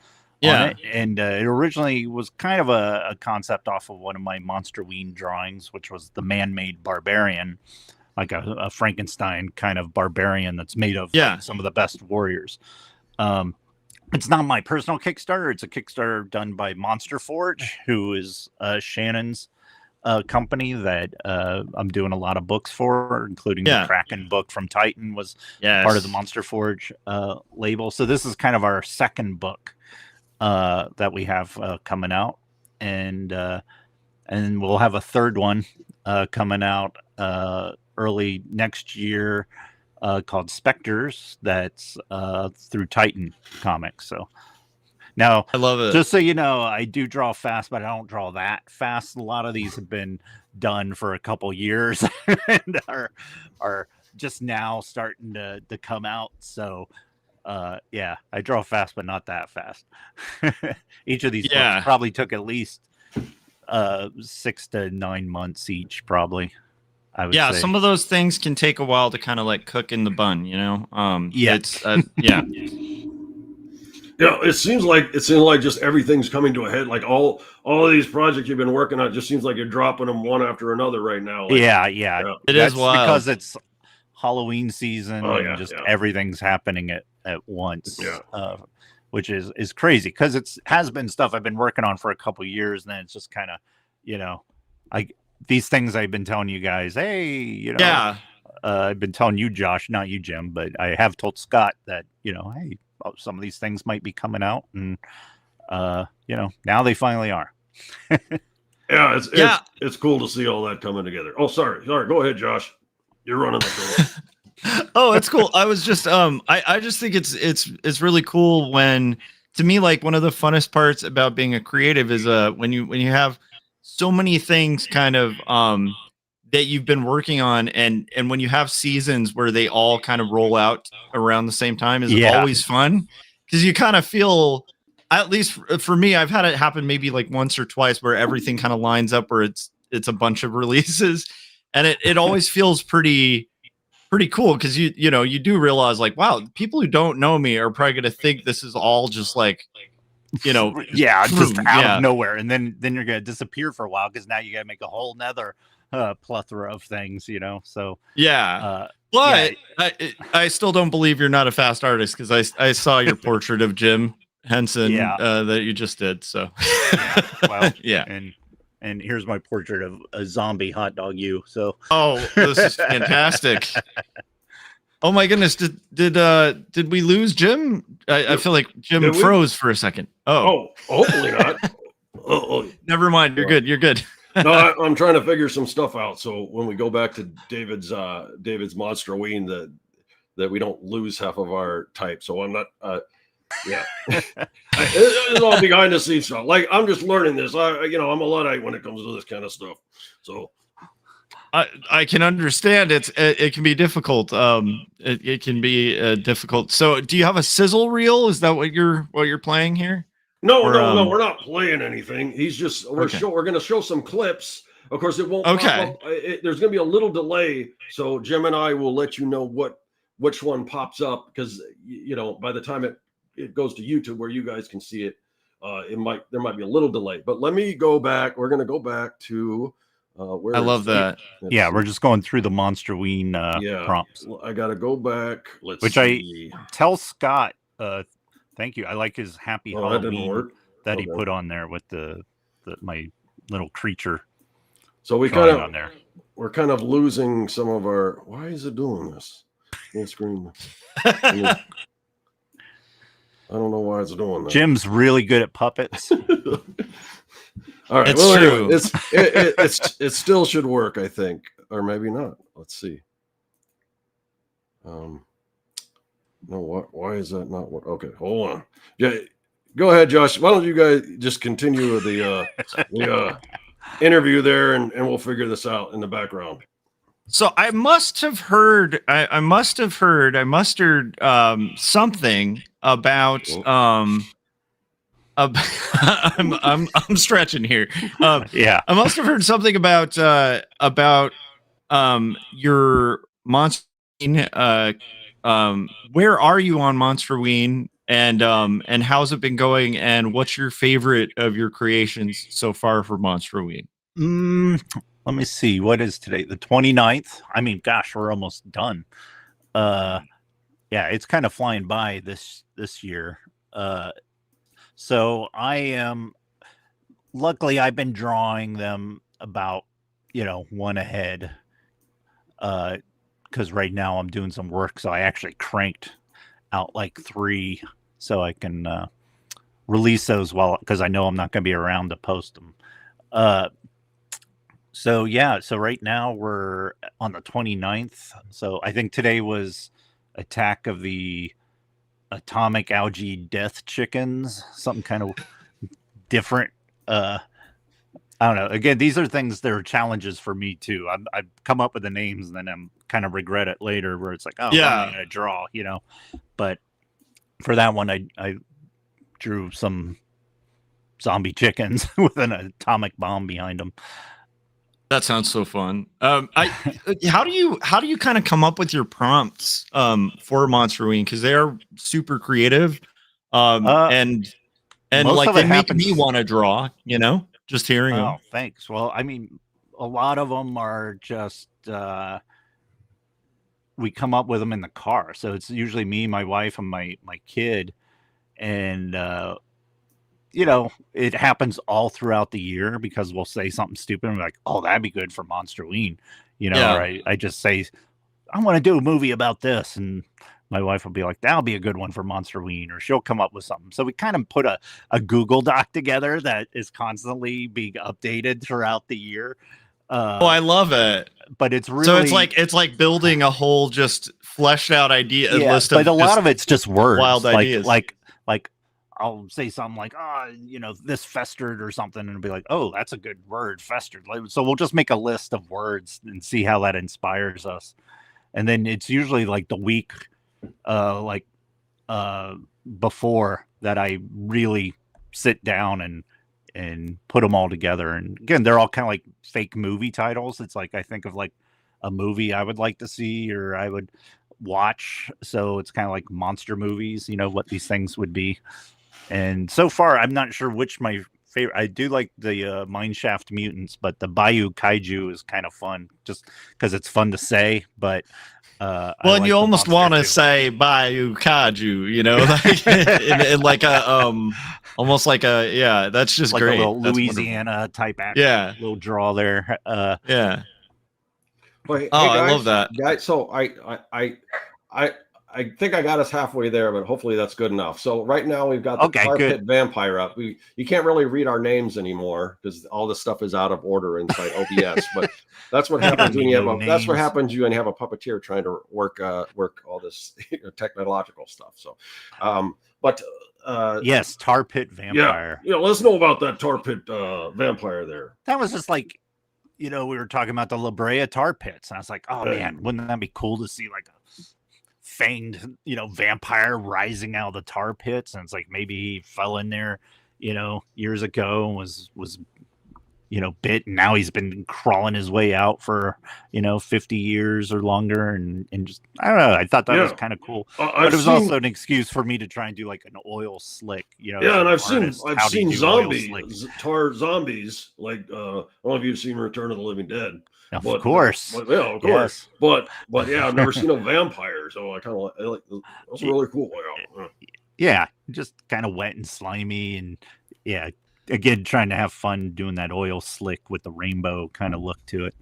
Yeah, on it. And it originally was kind of a concept off of one of my Monstroween drawings, which was the man-made barbarian. like a Frankenstein kind of barbarian that's made of some of the best warriors. It's not my personal Kickstarter. It's a Kickstarter done by Monster Forge, who is Shannon's company that I'm doing a lot of books for, including the Kraken book from Titan was part of the Monster Forge label. So this is kind of our second book that we have coming out, and we'll have a third one coming out early next year called Spectres. That's through Titan Comics. So now, I love it. Just so you know, I do draw fast, but I don't draw that fast. A lot of these have been done for a couple years and are just now starting to come out. So I draw fast, but not that fast. Each of these books probably took at least 6 to 9 months each, probably. I would say. Some of those things can take a while to kind of like cook in the bun, you know. It's Yeah, it seems like just everything's coming to a head. Like all of these projects you've been working on, it just seems like you're dropping them one after another right now. Like, It is wild because it's Halloween season and everything's happening at once. Which is crazy because has been stuff I've been working on for a couple years, and then it's just kind of, these things I've been telling you guys, hey, I've been telling you, Josh, not you, Jim, but I have told Scott that, hey, some of these things might be coming out, and now they finally are. It's cool to see all that coming together. Oh, sorry, go ahead, Josh. You're running the show. Oh, it's cool. I was just I just think it's really cool when, to me, like one of the funnest parts about being a creative is when you have so many things kind of that you've been working on, and when you have seasons where they all kind of roll out around the same time is always fun, because you kind of feel, at least for me, I've had it happen maybe like once or twice where everything kind of lines up where it's a bunch of releases, and it always feels pretty cool, because you do realize, like, wow, people who don't know me are probably going to think this is all just like, just out of nowhere, and then you're going to disappear for a while because now you got to make a whole nother plethora of things, so but I still don't believe you're not a fast artist, because I saw your portrait of Jim Henson that you just did, so and here's my portrait of a zombie hot dog so this is fantastic. Oh my goodness, did we lose Jim? I feel like Jim froze for a second. Hopefully not. Never mind, you're good. No, I'm trying to figure some stuff out, so when we go back to David's Monstroween, that we don't lose half of our type. So I'm not it's all behind the scenes stuff. Like, I'm just learning this. I'm a Luddite when it comes to this kind of stuff. So I can understand it can be difficult. It can be difficult. So do you have a sizzle reel? Is that what you're playing here? No, we're not playing anything. He's just we're going to show some clips. Of course, it won't. Okay. There's going to be a little delay, so Jim and I will let you know which one pops up, because by the time it goes to YouTube where you guys can see it, there might be a little delay. But let me go back. We're going to go back to where I love that. We're just going through the Monstroween prompts. I got to go back. I tell Scott. Thank you. I like his happy Halloween that he put on there with my little creature. So we're kind of losing some of our. Why is it doing this? Screen. I don't know why it's doing that. Jim's really good at puppets. All right. It's true. Anyway, it still should work, I think, or maybe not. Let's see. No, why is that not work? Okay, hold on. Yeah, go ahead, Josh. Why don't you guys just continue with the interview there, and we'll figure this out in the background. So I mustered something about I'm stretching here. I must have heard something about your Monstroween. Where are you on Monstroween, and how's it been going, and what's your favorite of your creations so far for Monstroween? let me see. What is today? The 29th? I mean, gosh, we're almost done. Yeah, it's kind of flying by this year. So I am, luckily I've been drawing them about, one ahead. Because right now I'm doing some work, so I actually cranked out like 3 so I can release those because I know I'm not going to be around to post them. So right now we're on the 29th. So I think today was Attack of the Atomic Algae Death Chickens, something kind of different. I don't know. Again, these are things that are challenges for me too. I've come up with the names and then I'm kind of regret it later where it's like, oh, what am I going to draw, But for that one, I drew some zombie chickens with an atomic bomb behind them. That sounds so fun. How do you kind of come up with your prompts for Monstroween? Because they are super creative, and like they make me want to draw. Just hearing them. Oh, thanks. Well, I mean, a lot of them are just we come up with them in the car. So it's usually me, my wife, and my kid, and it happens all throughout the year because we'll say something stupid and we're like, oh, that'd be good for Monstroween, or I just say, I want to do a movie about this. And my wife will be like, that'll be a good one for Monstroween, or she'll come up with something. So we kind of put a Google Doc together that is constantly being updated throughout the year. I love it. But it's really, so it's like building a whole just fleshed out idea list. But a lot of it's just words, wild ideas. Like I'll say something like, this festered or something, and it'll be like, oh, that's a good word, festered. So we'll just make a list of words and see how that inspires us. And then it's usually like the week, before that I really sit down and put them all together. And again, they're all kind of like fake movie titles. It's like I think of like a movie I would like to see or I would watch. So it's kind of like monster movies, what these things would be. And so far, I'm not sure which my favorite. I do like the Mineshaft Mutants, but the Bayou Kaiju is kind of fun, just because it's fun to say. But and you almost want to say Bayou Kaiju, like in like a almost like a that's just like great. A little Louisiana type act, little draw there. Well, hey, I love that. Guys, so I think I got us halfway there, but hopefully that's good enough. So right now we've got the Tar Pit Vampire up. You can't really read our names anymore because all this stuff is out of order inside OBS. But that's what happens when you have that's what happens when you have a puppeteer trying to work all this technological stuff. So, yes, Tar Pit Vampire. Yeah. Let us know about that Tar Pit Vampire there. That was just like, we were talking about the La Brea tar pits, and I was like, oh man, wouldn't that be cool to see like a fanged, vampire rising out of the tar pits? And it's like maybe he fell in there, years ago and was bit, and now he's been crawling his way out for 50 years or longer, and just I don't know. I thought that was kind of cool, but it was also an excuse for me to try and do like an oil slick, and I've seen tar zombies. Like I don't know if you've seen Return of the Living Dead. Of course. Of course. Yes. But I've never seen a vampire, so I kind of like that's really cool. Yeah, just kind of wet and slimy, and again, trying to have fun doing that oil slick with the rainbow kind of look to it.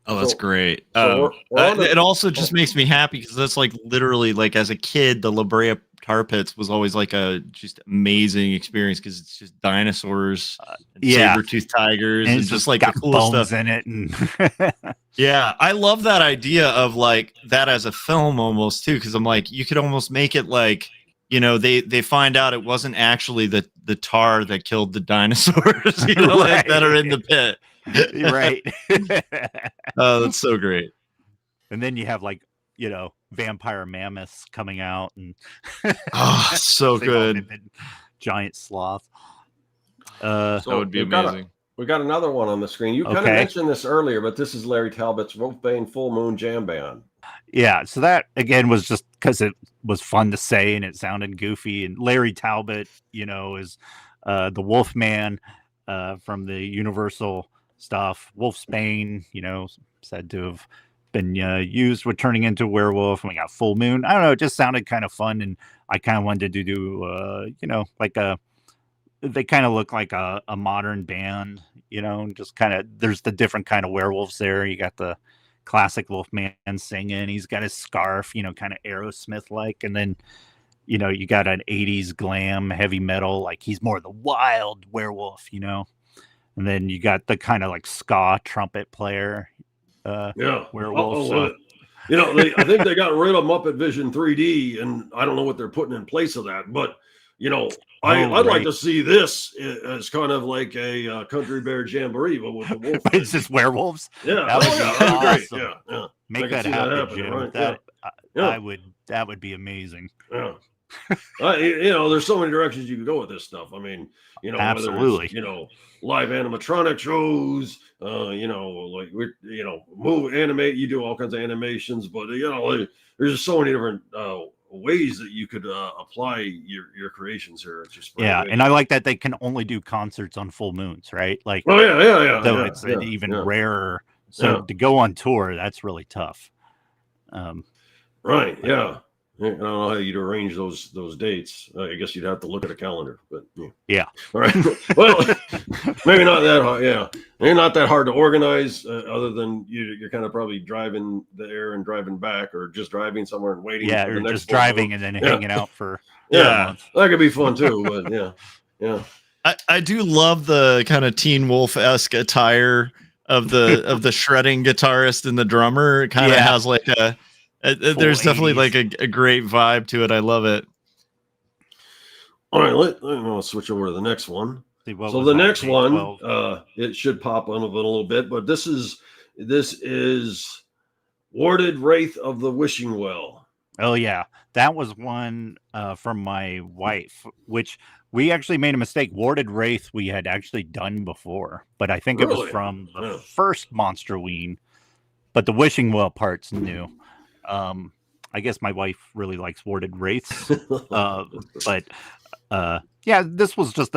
Oh, that's great. It also just makes me happy because that's like literally like as a kid, the La Brea tar pits was always like a just amazing experience because it's just dinosaurs, saber-toothed tigers, and just like the cool stuff in it. And yeah, I love that idea of like that as a film almost too, because I'm like, you could almost make it like, they find out it wasn't actually the tar that killed the dinosaurs, like, that are in the pit. Right. Oh, that's so great. And then you have like, vampire mammoths coming out, and so good. Giant sloth. That would be amazing. We got another one on the screen. You kind of mentioned this earlier, but this is Larry Talbot's Wolfbane Full Moon Jam Band. Yeah, so that again was just because it was fun to say and it sounded goofy. And Larry Talbot, is the Wolfman from the Universal stuff. Wolfsbane, you know, said to have been used with turning into a werewolf. And we got Full Moon. I don't know. It just sounded kind of fun, and I kind of wanted to do, you know, like they kind of look like a modern band, you know, just kind of, there's the different kind of werewolves there. You got the classic Wolfman singing. He's got his scarf, you know, kind of Aerosmith like, and then, you know, you got an 80s glam heavy metal, like he's more the wild werewolf, you know. And then you got the kind of like ska trumpet player werewolf. So. You know, I think they got rid of Muppet Vision 3D, and I don't know what they're putting in place of that. But, you know, I'd like to see this as kind of like a Country Bear Jamboree, but with the wolf. It's just werewolves? Yeah. That would be awesome. great. Yeah. Make that happen, Jim. Right? That would be amazing. Yeah. You know, there's so many directions you can go with this stuff. I mean, you know, absolutely. Whether it's, you know, live animatronic shows, you know, like you know, animate. You do all kinds of animations, but you know, there's just so many different ways that you could apply your creations here. It's just and I like that they can only do concerts on full moons, right? Like, so it's even rarer. So to go on tour, that's really tough. Right. Yeah. I don't know how you'd arrange those dates. I guess you'd have to look at a calendar, but yeah. All right. Well, maybe not that hard. Yeah, maybe not that hard to organize. Other than you're kind of probably driving there and driving back, or just driving somewhere and waiting. Yeah, for the or next just driving and then hanging out for that could be fun too. But yeah. I do love the kind of Teen Wolf-esque attire of the shredding guitarist and the drummer. It kind of has like a. There's definitely like a great vibe to it. I love it. All right, let's switch over to the next one. So the next one, it should pop on a little bit, but this is Warded Wraith of the Wishing Well. Oh yeah, that was one from my wife, which we actually made a mistake. Warded Wraith we had actually done before, but I think it was from the first Monstroween, but the Wishing Well part's new. I guess my wife really likes Warded Wraiths, but this was just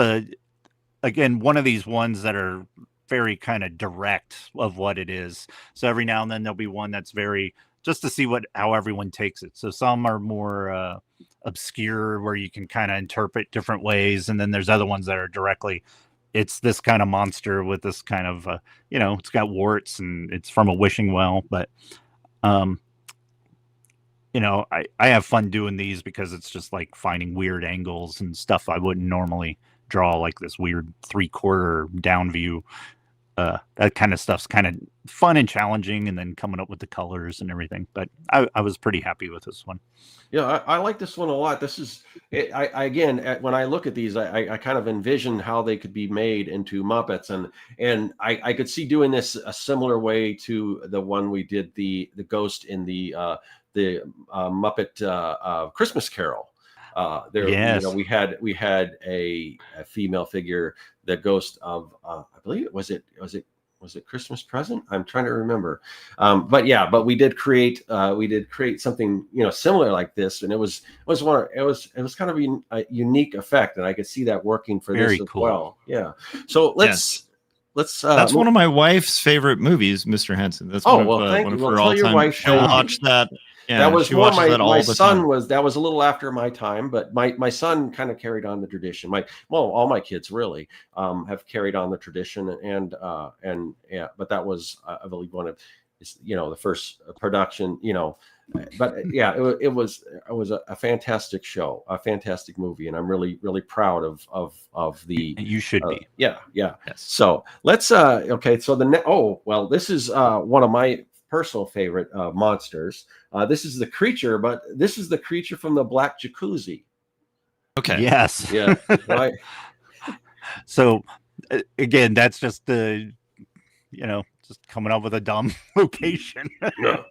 again one of these ones that are very kind of direct of what it is. So every now and then there'll be one that's very just to see how everyone takes it. So some are more obscure where you can kind of interpret different ways, and then there's other ones that are directly. It's this kind of monster with this kind of you know, it's got warts and it's from a wishing well, but you know, I have fun doing these because it's just like finding weird angles and stuff I wouldn't normally draw, like this weird 3/4 down view. That kind of stuff's kind of fun and challenging, and then coming up with the colors and everything. But I was pretty happy with this one. Yeah, I like this one a lot. This is, when I look at these, I kind of envision how they could be made into Muppets, and I could see doing this a similar way to the one we did the ghost in the Muppet Christmas Carol. You know, we had a female figure, the ghost of I believe was it Christmas Present? I'm trying to remember. But we did create something, you know, similar like this, and it was kind of a unique effect, and I could see that working for this as well. Yeah. So let's. That's one of my wife's favorite movies, Mr. Henson. That's one of her all-time. She'll watch that. Yeah, that was more my son was. That was a little after my time, but my son kind of carried on the tradition. All my kids really have carried on the tradition, and But that was, I believe, one of, you know, the first production. You know, but yeah, it was a fantastic show, a fantastic movie, and I'm really proud of the. You should be. Yeah. Yes. So let's. Okay. So this is one of my personal favorite monsters. This is the creature, but this is the creature from the Black Jacuzzi. Okay. Yes. Yeah. Right. So again, that's just the, you know, just coming up with a dumb location. Yeah.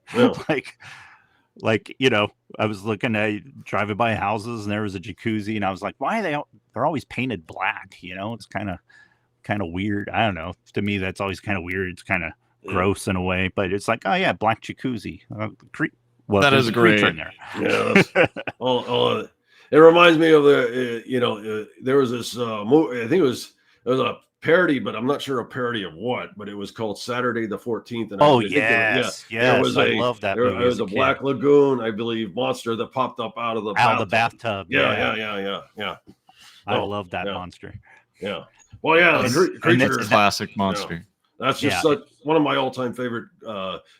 like, you know, I was looking at driving by houses and there was a jacuzzi, and I was like, why are they're always painted black? You know, it's kind of weird. I don't know. To me, that's always kind of weird. It's kind of gross in a way, but it's like, oh yeah, black jacuzzi. That is great. In there. Yeah, it reminds me of the there was this movie. I think it was a parody, but I'm not sure a parody of what. But it was called Saturday the 14th. And Oh I think yes, there was I love that movie. There was a Black Lagoon, I believe, monster that popped up out of the bathtub. Yeah. I love that monster. Yeah. Well, yeah, Creature is a classic monster. That's just one of my all-time favorite.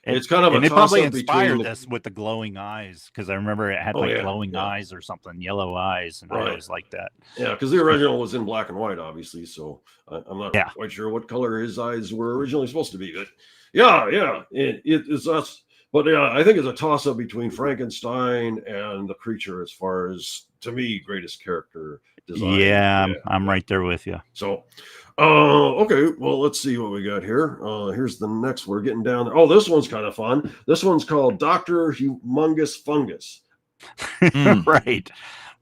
It's kind of a it probably toss-up inspired this with the glowing eyes, because I remember it had glowing eyes or something, yellow eyes, and I always liked that. Yeah, because the original was in black and white, obviously. So I'm not quite sure what color his eyes were originally supposed to be, but it is us. But I think it's a toss-up between Frankenstein and the Creature as far as, to me, greatest character design. Yeah, I'm right there with you. So. Okay, well, let's see what we got here. Here's the next. We're getting down there. Oh, this one's kind of fun. This one's called Dr. Humongous Fungus. Right.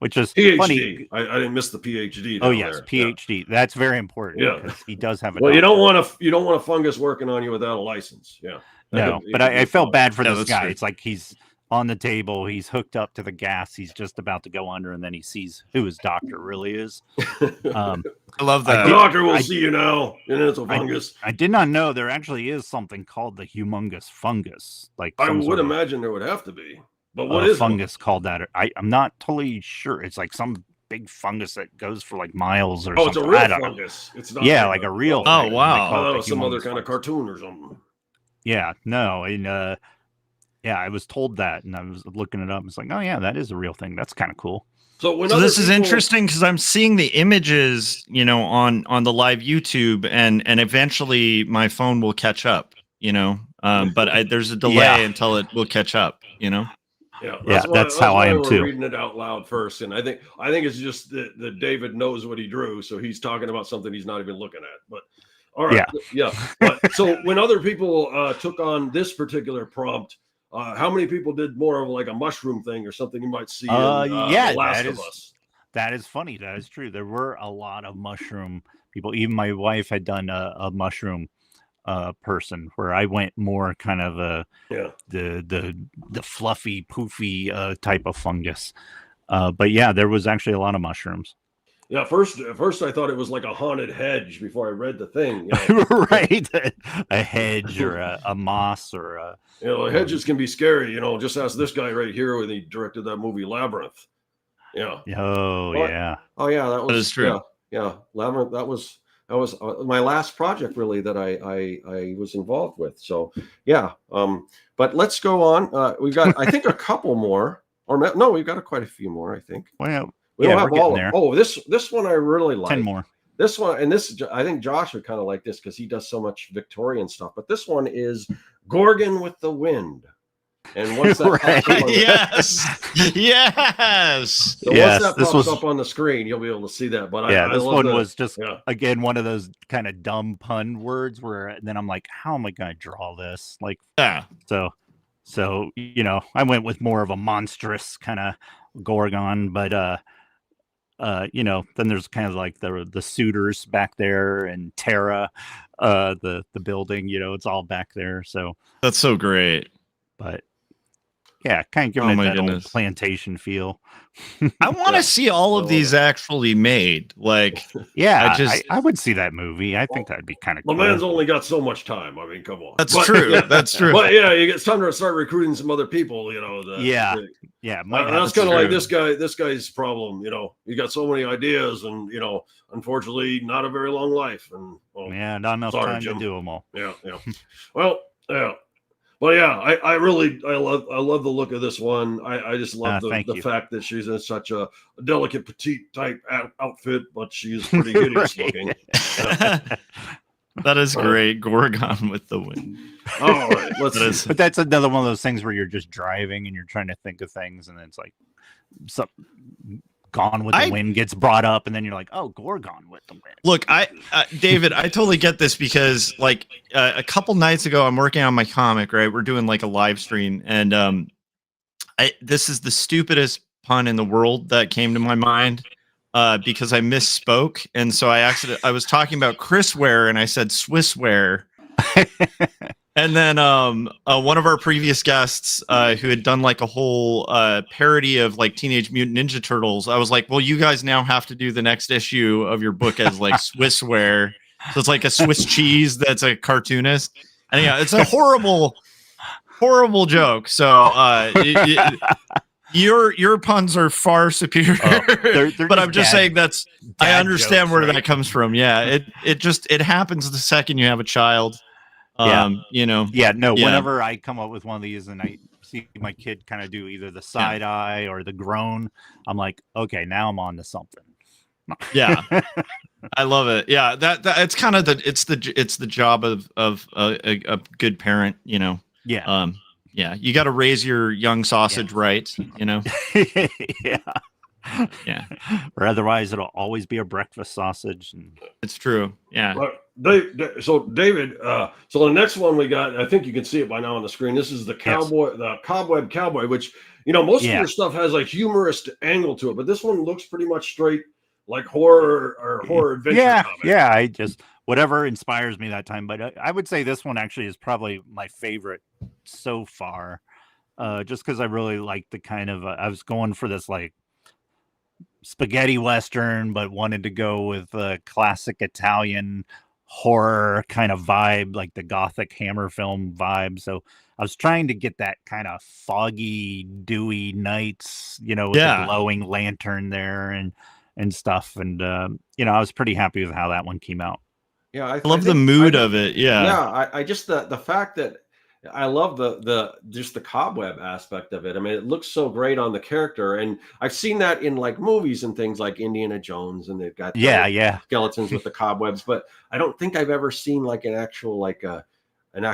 Which is PhD. funny. I didn't miss the PhD. Oh yes, there. PhD. That's very important. Yeah, because he does have a. Well, you don't want a fungus working on you without a license. Yeah. No, but I felt bad for this guy. True. It's like he's on the table, he's hooked up to the gas, he's just about to go under, and then he sees who his doctor really is. I love that. The doctor will see you now, and it's a fungus. I did not know there actually is something called the humongous fungus. Like I would imagine there would have to be, but what is fungus called that? I'm not totally sure. It's like some big fungus that goes for like miles or something. It's a real fungus. It's not like a real. Oh wow! I thought it was some other kind of cartoon or something. Yeah, no, and I was told that, and I was looking it up. It's like, oh yeah, that is a real thing. That's kind of cool. So this is interesting because I'm seeing the images, on the live YouTube, and eventually my phone will catch up, but there's a delay until it will catch up, Yeah, that's how I am too. Reading it out loud first, and I think it's just that David knows what he drew, so he's talking about something he's not even looking at. But all right, But, so when other people took on this particular prompt. How many people did more of like a mushroom thing or something you might see in The Last of Us? That is funny. That is true. There were a lot of mushroom people. Even my wife had done a mushroom person, where I went more kind of the fluffy, poofy type of fungus. But yeah, there was actually a lot of mushrooms. Yeah, at first I thought it was like a haunted hedge before I read the thing. Right, a hedge or a moss or a. Hedges can be scary. Just ask this guy right here when he directed that movie Labyrinth. Yeah. Oh yeah. Oh yeah, that is true. Yeah, Labyrinth. That was my last project really that I was involved with. So yeah. But let's go on. We've got I think a couple more, or no, we've got quite a few more. I think. Well. We don't have all of them. Oh, this one I really like. 10 more. This one, and this I think Josh would kind of like this because he does so much Victorian stuff. But this one is Gorgon with the Wind. And once that pops up yes. So once that pops up on the screen, you'll be able to see that. But this one was just again one of those kind of dumb pun words where then I'm like, how am I going to draw this? Like, So I went with more of a monstrous kind of Gorgon, but then there's kind of like the suitors back there and Terra, the building, it's all back there. So that's so great. But yeah, kind of giving it that old plantation feel. I want to see all of these actually made. Like, I would see that movie. I think that'd be kind of cool. The man's only got so much time. I mean, come on. That's true. That's true. But it's time to start recruiting some other people. That's kind of like this guy's problem. He got so many ideas, and unfortunately, not a very long life, and not enough time to do them all. Yeah. Well, yeah. Well, yeah, I love the look of this one. I just love the fact that she's in such a delicate, petite type outfit, but she's pretty hideous looking. That is great. Gorgon with the Wind. All right, but that's another one of those things where you're just driving and you're trying to think of things, and then it's like Gone with the Wind gets brought up, and then you're like, oh, Gorgon with the Wind. Look, David, I totally get this because like a couple nights ago, I'm working on my comic, right? We're doing like a live stream, and this is the stupidest pun in the world that came to my mind because I misspoke, and so I was talking about Chrisware, and I said Swissware. And then one of our previous guests who had done like a whole parody of like Teenage Mutant Ninja Turtles, I was like, well, you guys now have to do the next issue of your book as like Swissware. So it's like a Swiss cheese that's a cartoonist. And yeah, it's a horrible joke. So your puns are far superior. They're but I'm just dad- saying I understand jokes, where right? that comes from. Yeah, it happens the second you have a child. Yeah. No, whenever I come up with one of these and I see my kid kind of do either the side eye or the groan, I'm like, okay, now I'm on to something. Yeah. I love it. Yeah, that it's kind of it's the job of a good parent, Yeah. Yeah, you got to raise your young sausage right, Yeah. Yeah. Or otherwise it'll always be a breakfast sausage. And It's true. Yeah. So David, so the next one we got, I think you can see it by now on the screen. This is the Cobweb Cowboy, which most of your stuff has a humorous angle to it, but this one looks pretty much straight like horror or horror adventure comic. Yeah, I just whatever inspires me that time. But I would say this one actually is probably my favorite so far, just because I really like the kind of I was going for this like spaghetti western, but wanted to go with a classic Italian horror kind of vibe, like the Gothic Hammer film vibe. So I was trying to get that kind of foggy, dewy nights, with the glowing lantern there and stuff. And I was pretty happy with how that one came out. Yeah, I love the mood of it. Yeah, I just the fact that I love just the cobweb aspect of it. I mean, it looks so great on the character, and I've seen that in like movies and things like Indiana Jones, and they've got skeletons with the cobwebs. But I don't think I've ever seen like an actual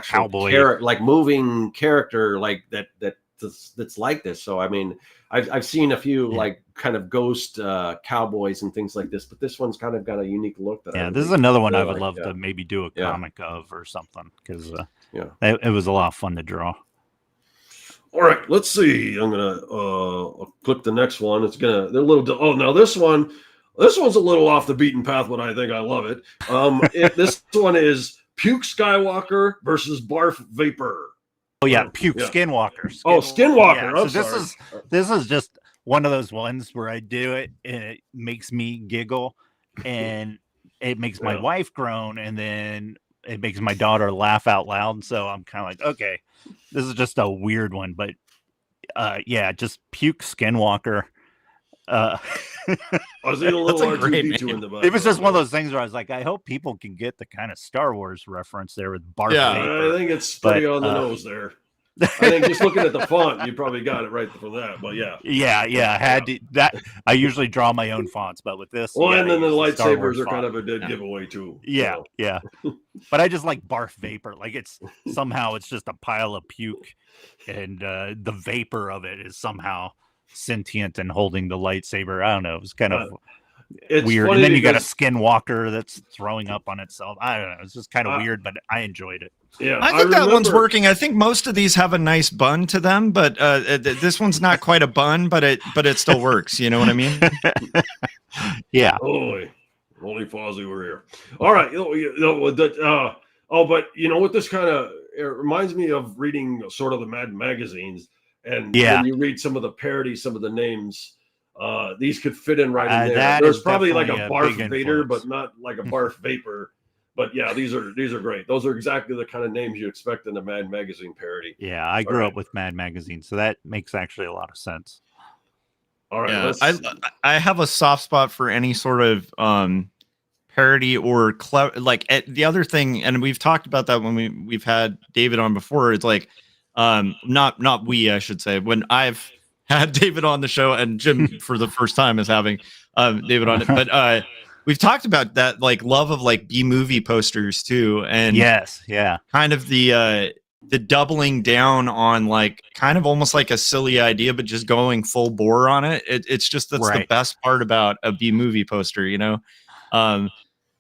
cowboy, like moving character like that's like this. So I mean, I've seen a few like kind of ghost cowboys and things like this, but this one's kind of got a unique look. This is another one I would love to maybe do a comic of or something, because it was a lot of fun to draw. All right, let's see. I'm gonna click the next one. They're a little. Now this one's a little off the beaten path, but I think I love it. This one is Puke Skywalker versus Barf Vapor. Oh yeah, Puke Skinwalker. Skinwalker. Yeah. So this is just one of those ones where I do it and it makes me giggle, and it makes my wife groan, and then it makes my daughter laugh out loud. So I'm kind of like, okay, this is just a weird one, but just Puke Skinwalker. I was a little R2D2 in the back. It was just one of those things where I was like, I hope people can get the kind of Star Wars reference there with Barf. I think it's pretty on the nose there. I think just looking at the font, you probably got it right from that. But I usually draw my own fonts, but with this, and then the lightsabers are kind of a dead giveaway too. Yeah. But I just like Barf Vapor. Like it's just a pile of puke, and the vapor of it is somehow sentient and holding the lightsaber. I don't know. It's kind of weird. And then you got a Skinwalker that's throwing up on itself. I don't know. It's just kind of weird, but I enjoyed it. Yeah, I think that one's working. I think most of these have a nice bun to them, but this one's not quite a bun, but it still works. You know what I mean? Yeah. Holy Fozzie, we're here. All right. But what this kind of it reminds me of reading sort of the Mad magazines, and when you read some of the parodies, some of the names, these could fit in right in there. There's probably like a Barf Vader, but not like a Barf Vapor. But yeah, these are great. Those are exactly the kind of names you expect in a Mad magazine parody. Yeah, I grew up with Mad magazine, so that makes actually a lot of sense. All right, I have a soft spot for any sort of parody or the other thing, and we've talked about that when we've had David on before. It's like not we, I should say, when I've had David on the show, and Jim for the first time is having David on it, but we've talked about that like love of like B-movie posters too, and kind of the doubling down on like kind of almost like a silly idea, but just going full bore on it. It's just that's the best part about a B-movie poster,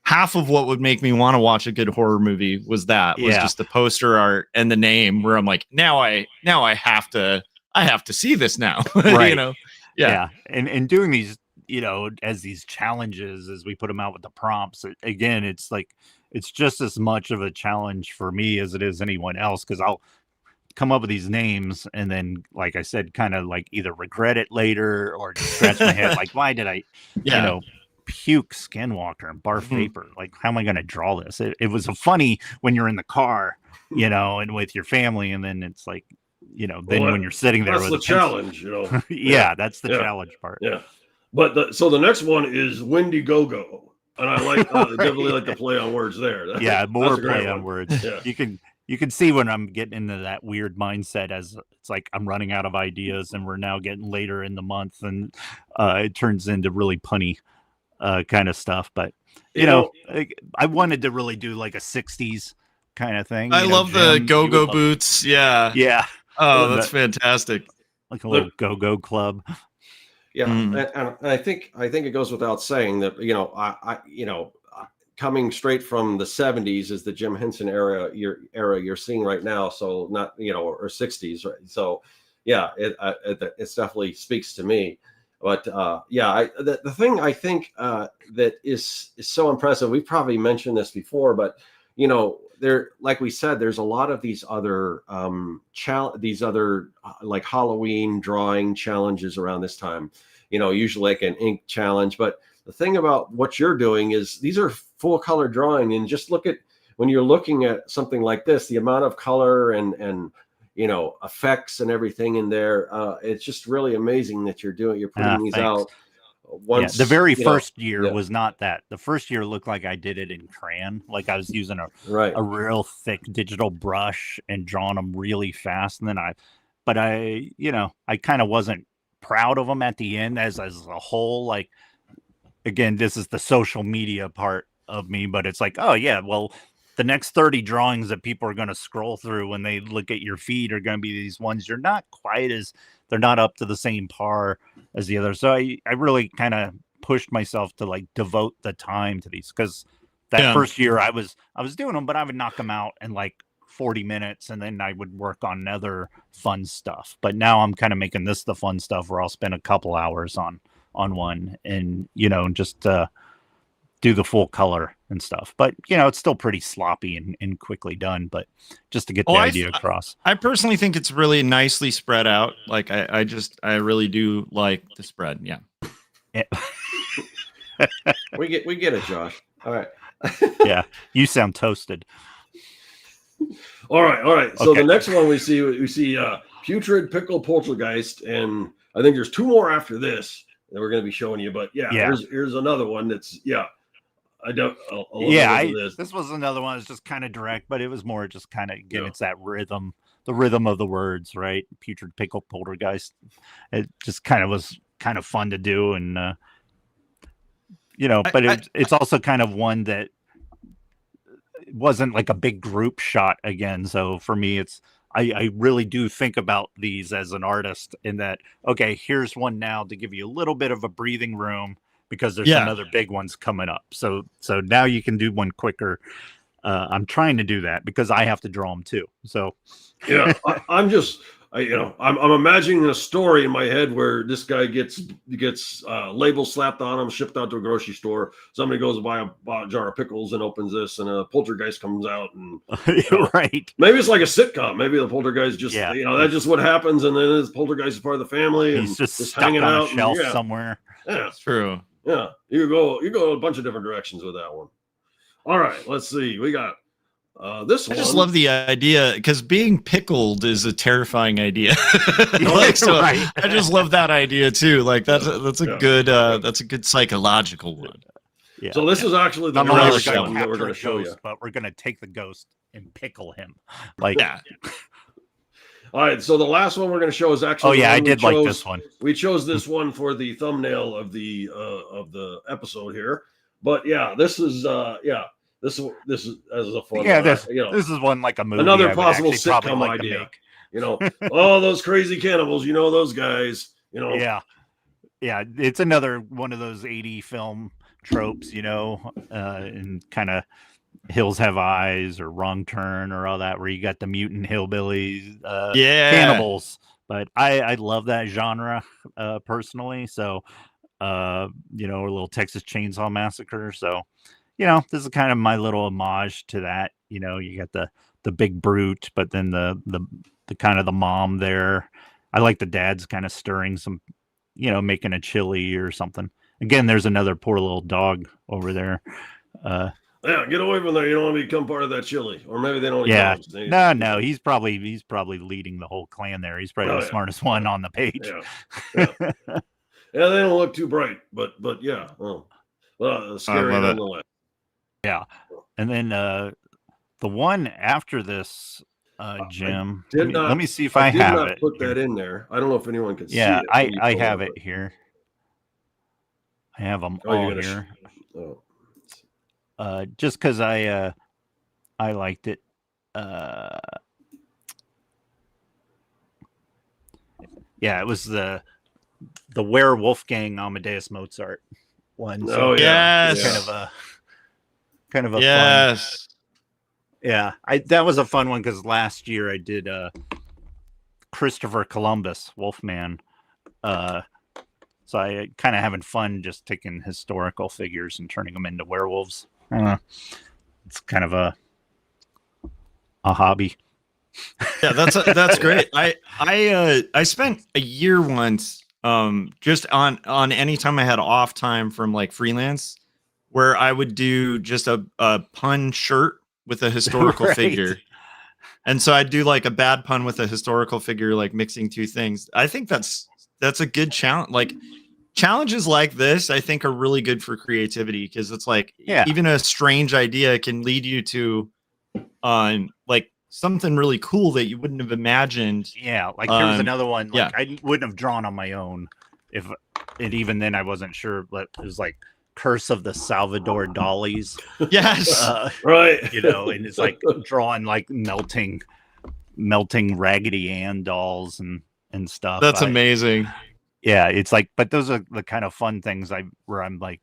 half of what would make me want to watch a good horror movie was just the poster art and the name, where I'm like, now I have to see this now. Right. And doing these as these challenges, as we put them out with the prompts, again, it's like it's just as much of a challenge for me as it is anyone else, because I'll come up with these names and then, like I said, kind of like either regret it later or just scratch my head like, why did I puke skinwalker and barf Mhm. vapor. Like, how am I going to draw this? It was funny when you're in the car, and with your family, and then it's like, then Well, when you're sitting there that's with the a pencil. challenge, Yeah, that's the Yeah. challenge part. Yeah. But so the next one is Windy Go-Go. And I like definitely like the play on words there. Yeah, That's more a great play on one. words. Yeah. You can see when I'm getting into that weird mindset, as it's like I'm running out of ideas, and we're now getting later in the month, and it turns into really punny kind of stuff. But I wanted to really do like a '60s kind of thing. I love the Jim, go-go boots. Yeah. Yeah. Oh, that's fantastic. Like a little go-go club. Yeah, Mm. and I think it goes without saying that coming straight from the '70s is the Jim Henson era you're seeing right now. So not or '60s, right? So yeah, it definitely speaks to me. But the thing I think that is so impressive. We've probably mentioned this before, but there, like we said, there's a lot of these other like Halloween drawing challenges around this time. Usually like an ink challenge. But the thing about what you're doing is these are full color drawing, and just look at when you're looking at something like this, the amount of color and effects and everything in there. It's just really amazing that you're putting these Thanks. out. Once the very first year yeah. was not that. The first year looked like I did it in crayon, like I was using Right. a real thick digital brush and drawing them really fast. And then I kind of wasn't proud of them at the end as a whole. Like, again, this is the social media part of me, but it's like, oh yeah, well, the next 30 drawings that people are going to scroll through when they look at your feed are going to be these ones they're not up to the same par as the others. So I really kind of pushed myself to like devote the time to these, because that first year I was doing them, but I would knock them out in like 40 minutes, and then I would work on other fun stuff. But now I'm kind of making this the fun stuff where I'll spend a couple hours on one, and just do the full color and stuff. But it's still pretty sloppy and quickly done, but just to get the idea across. I personally think it's really nicely spread out. Like I really do like the spread. Yeah. we get it, Josh. All right. Yeah, you sound toasted. All right. So the next one we see Putrid Pickle Poltergeist, and I think there's two more after this that we're going to be showing you. But here's another one that's this was another one that's just kind of direct, but it was more just kind of, again, it's that rhythm, the rhythm of the words, right? Putrid Pickle Poltergeist. It just was kind of fun to do, and but it's also kind of one that it wasn't like a big group shot again. So for me, I really do think about these as an artist, in that, okay, here's one now to give you a little bit of a breathing room, because there's some other big ones coming up. So now you can do one quicker. I'm trying to do that because I have to draw them too. So yeah, I'm imagining a story in my head where this guy gets labels slapped on him, shipped out to a grocery store. Somebody goes to buy a jar of pickles and opens this, and a poltergeist comes out, and right. Maybe it's like a sitcom. Maybe the poltergeist just that's just what happens, and then this poltergeist is part of the family, and he's just stuck hanging on out a shelf somewhere. Yeah, that's true. Yeah, you go a bunch of different directions with that one. All right, let's see. We got this one. I just love the idea, because being pickled is a terrifying idea. I just love that idea too. Like that's a good psychological one. Yeah. So this is actually the last one that we're going to show you. But we're going to take the ghost and pickle him. Like, All right, so the last one we're going to show is actually. Oh yeah, I did like this one. We chose this one for the thumbnail of the episode here, but this is this is a fun. This is one like a movie. Another possible sitcom idea. Those crazy cannibals. Those guys. Yeah, it's another one of those 80 film tropes. And kind of Hills Have Eyes or Wrong Turn or all that, where you got the mutant hillbillies, cannibals. But I love that genre personally. So, a little Texas Chainsaw Massacre. So, this is kind of my little homage to that. You got the big brute, but then the kind of the mom there. I like the dad's kind of stirring some, making a chili or something. Again, there's another poor little dog over there. Yeah, get away from there. You don't want to become part of that chili. Or maybe they don't eat Yeah. dogs. No, he's probably leading the whole clan there. He's probably the smartest one on the page. Yeah. Yeah, they don't look too bright, but yeah. Oh. Well, scary nonetheless. Yeah. And then the one after this, Jim. Let me see if I have it. Put that in there. I don't know if anyone can see it. Yeah, I have it here. I have them all here. Just because I liked it. Yeah, it was the Werewolf Gang Amadeus Mozart one. So yes, kind of a yes. Fun, yeah, that was a fun one because last year I did Christopher Columbus Wolfman. So I kind of having fun just taking historical figures and turning them into werewolves. It's kind of a hobby. Yeah, that's great. I spent a year once just on any time I had off time from like freelance where I would do just a pun shirt with a historical figure. And so I'd do like a bad pun with a historical figure, like mixing two things. I think that's a good challenge. Like challenges like this, I think are really good for creativity because it's like even a strange idea can lead you to like something really cool that you wouldn't have imagined. Yeah, like there was another one like I wouldn't have drawn on my own if it even then I wasn't sure, but it was like Curse of the Salvador Dollies. Yes. Right. You know, and it's like drawing like melting Raggedy Ann dolls and stuff. That's amazing. Yeah, it's like, but those are the kind of fun things where I'm like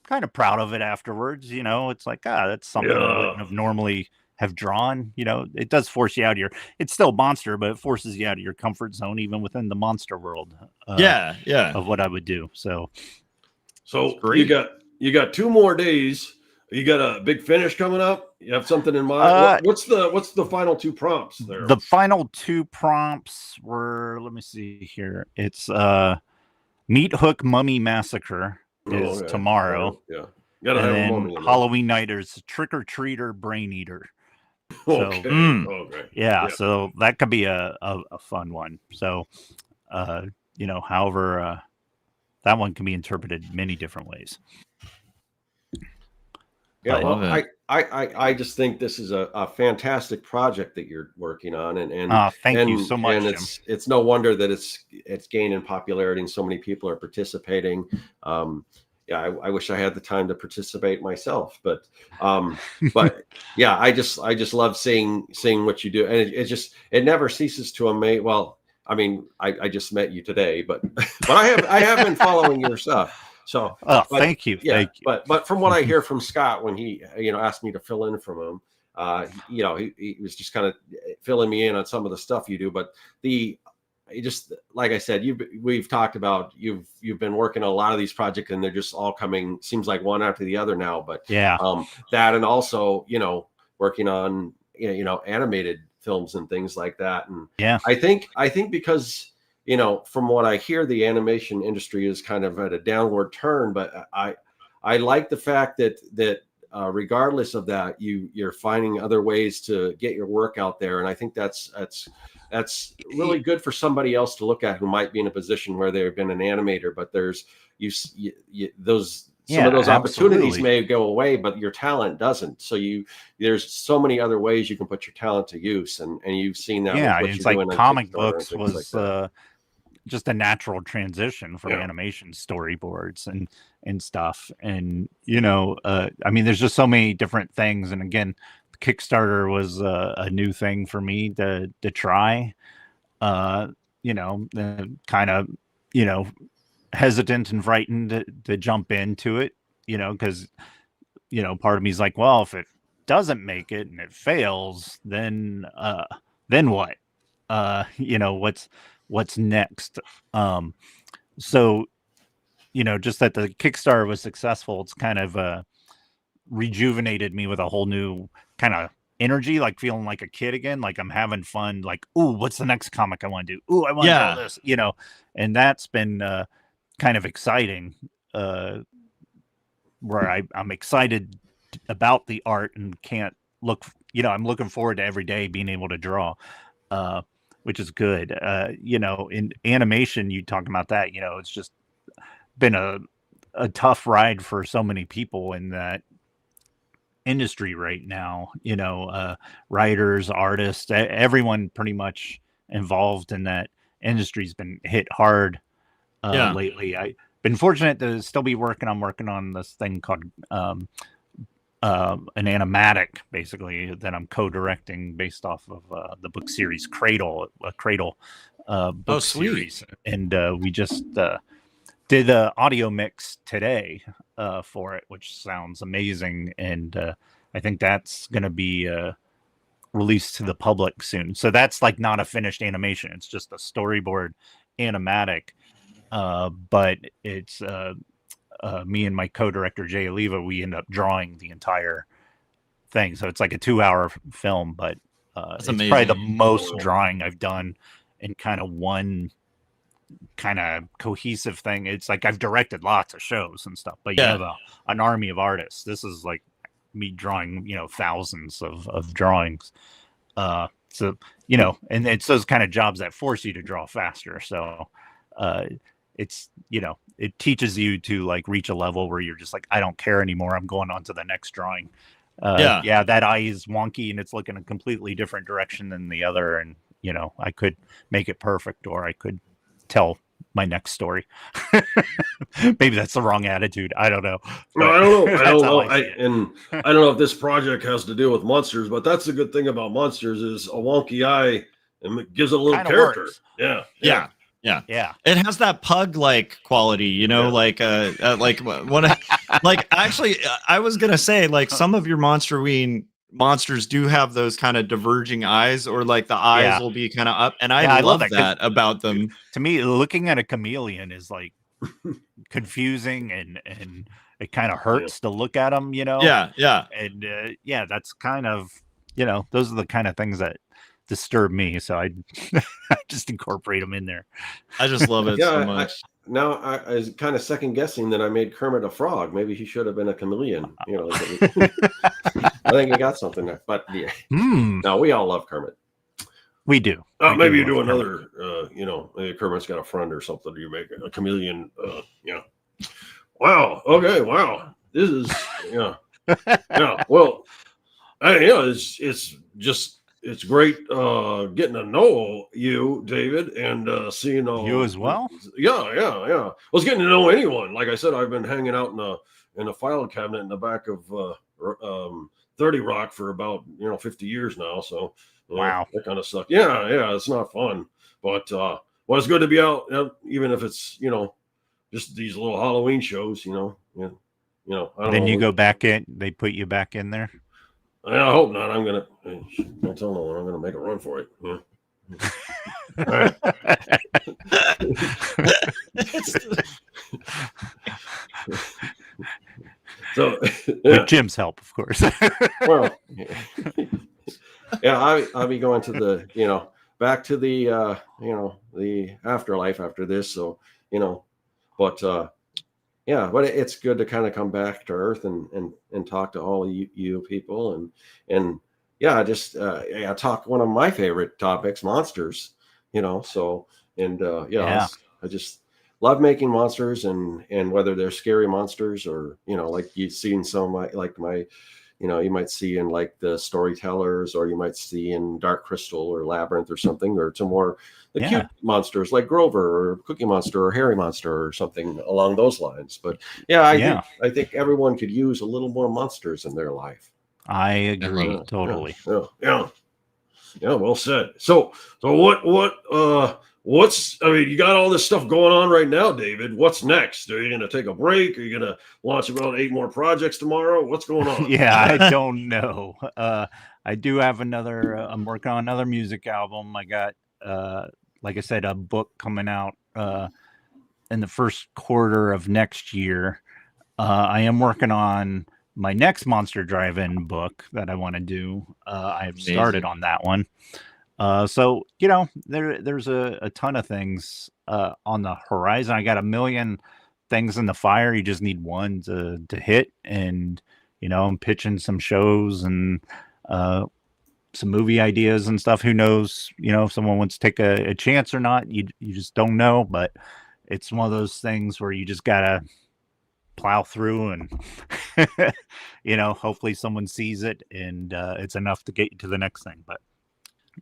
kind of proud of it afterwards. You know, it's like, that's something I wouldn't have normally have drawn. You know, it does force you out of it's still monster, but it forces you out of your comfort zone, even within the monster world. Of what I would do. So you got 2 more days. You got a big finish coming up. You have something in mind. What's the final 2 prompts there? The final 2 prompts were, let me see here. It's Meat Hook Mummy Massacre is tomorrow. Yeah. Gotta have a mummy. Halloween night is Trick or Treater Brain Eater. Okay. So, Okay. Yeah, so that could be a fun one. So you know, however that one can be interpreted many different ways. Yeah, well, I just think this is a fantastic project that you're working on, and thank you so much. And it's no wonder that it's gaining popularity and so many people are participating. I wish I had the time to participate myself, but yeah, I just love seeing what you do, and it never ceases to amaze. Well, I mean, I just met you today, but I have been following your stuff. So, thank you. Yeah, thank you. But from what I hear from Scott, when he asked me to fill in from him, he was just kind of filling me in on some of the stuff you do. But just like I said, we've talked about you've been working on a lot of these projects, and they're just all coming. Seems like one after the other now. But that, and also working on animated films and things like that. And I think because from what I hear, the animation industry is kind of at a downward turn, but I like the fact that regardless of that, you're finding other ways to get your work out there. And I think that's really good for somebody else to look at who might be in a position where they've been an animator, but there's some of those opportunities may go away, but your talent doesn't. So there's so many other ways you can put your talent to use, and you've seen that. Yeah, it's like comic books was just a natural transition from animation storyboards and stuff. And I mean, there's just so many different things. And again, Kickstarter was a new thing for me to try. Kind of hesitant and frightened to jump into it, because part of me is like, well, if it doesn't make it and it fails, then what? What's next? So just that the Kickstarter was successful, it's kind of rejuvenated me with a whole new kind of energy, like feeling like a kid again, like I'm having fun, like, ooh, what's the next comic I want to do? Ooh, I want to do this, and that's been kind of exciting where I'm excited about the art and can't look. I'm looking forward to every day being able to draw, which is good. In animation, you talk about that. It's just been a tough ride for so many people in that industry right now. Writers, artists, everyone pretty much involved in that industry's been hit hard lately. I've been fortunate to still be working on this thing called an animatic, basically, that I'm co-directing based off of the book series Cradle, a Cradle book series. And we just did an audio mix today for it, which sounds amazing. And I think that's going to be released to the public soon. So that's like not a finished animation. It's just a storyboard animatic. But it's me and my co-director, Jay Oliva, we end up drawing the entire thing. So it's like a 2-hour film, but it's amazing. Probably the most drawing I've done in kind of one kind of cohesive thing. It's like I've directed lots of shows and stuff, but you have an army of artists. This is like me drawing, thousands of drawings. So, and it's those kind of jobs that force you to draw faster. So it's, it teaches you to like reach a level where you're just like, I don't care anymore. I'm going on to the next drawing. That eye is wonky and it's looking a completely different direction than the other. And, I could make it perfect, or I could tell my next story. Maybe that's the wrong attitude. I don't know. No, I don't know. I don't know if this project has to do with monsters, but that's the good thing about monsters is a wonky eye and it gives it a little Kinda character. works. Yeah. It has that pug-like quality, like one. Like actually, I was gonna say like some of your Monstroween monsters do have those kind of diverging eyes, or like the eyes will be kind of up, and I love that about them. To me, looking at a chameleon is like confusing and it kind of hurts to look at them, and that's kind of those are the kind of things that disturb me, so I just incorporate them in there. I just love it so much. I was kind of second guessing that I made Kermit a frog. Maybe he should have been a chameleon. I think you got something there. But no, we all love Kermit. We do. Maybe you do another. Maybe Kermit's got a friend or something. You make a chameleon. Wow. Okay. Wow. This is Well, it's great getting to know you, David, and seeing all you as well. Yeah. I was getting to know anyone. Like I said, I've been hanging out in a file cabinet in the back of 30 Rock for about 50 years now. So wow, that kind of sucks. Yeah, it's not fun, but it's good to be out, even if it's just these little Halloween shows. I don't then know. You go back in. They put you back in there. I hope not. I'm gonna. I tell no one. I'm gonna make a run for it. Yeah. All right. So, with Jim's help, of course. Well, I'll be going to the back to the the afterlife after this. So but but it's good to kind of come back to earth and talk to all you people and just talk one of my favorite topics, monsters. So I just love making monsters and whether they're scary monsters or like you've seen some like my you might see in like the Storytellers, or you might see in Dark Crystal or Labyrinth or something, or to more the cute monsters like Grover or Cookie Monster or Hairy Monster or something along those lines. But I think everyone could use a little more monsters in their life. I agree totally. Yeah. Well said. So you got all this stuff going on right now, David. What's next? Are you going to take a break? Are you going to launch about 8 more projects tomorrow? What's going on? I don't know. I do have I'm working on another music album. I got, like I said, a book coming out in the first quarter of next year. I am working on my next Monster Drive-In book that I want to do. I've started on that one. So there's a ton of things on the horizon. I got a million things in the fire. You just need one to hit, and I'm pitching some shows and some movie ideas and stuff. Who knows, if someone wants to take a chance or not, you just don't know. But it's one of those things where you just gotta plow through and hopefully someone sees it and it's enough to get you to the next thing. But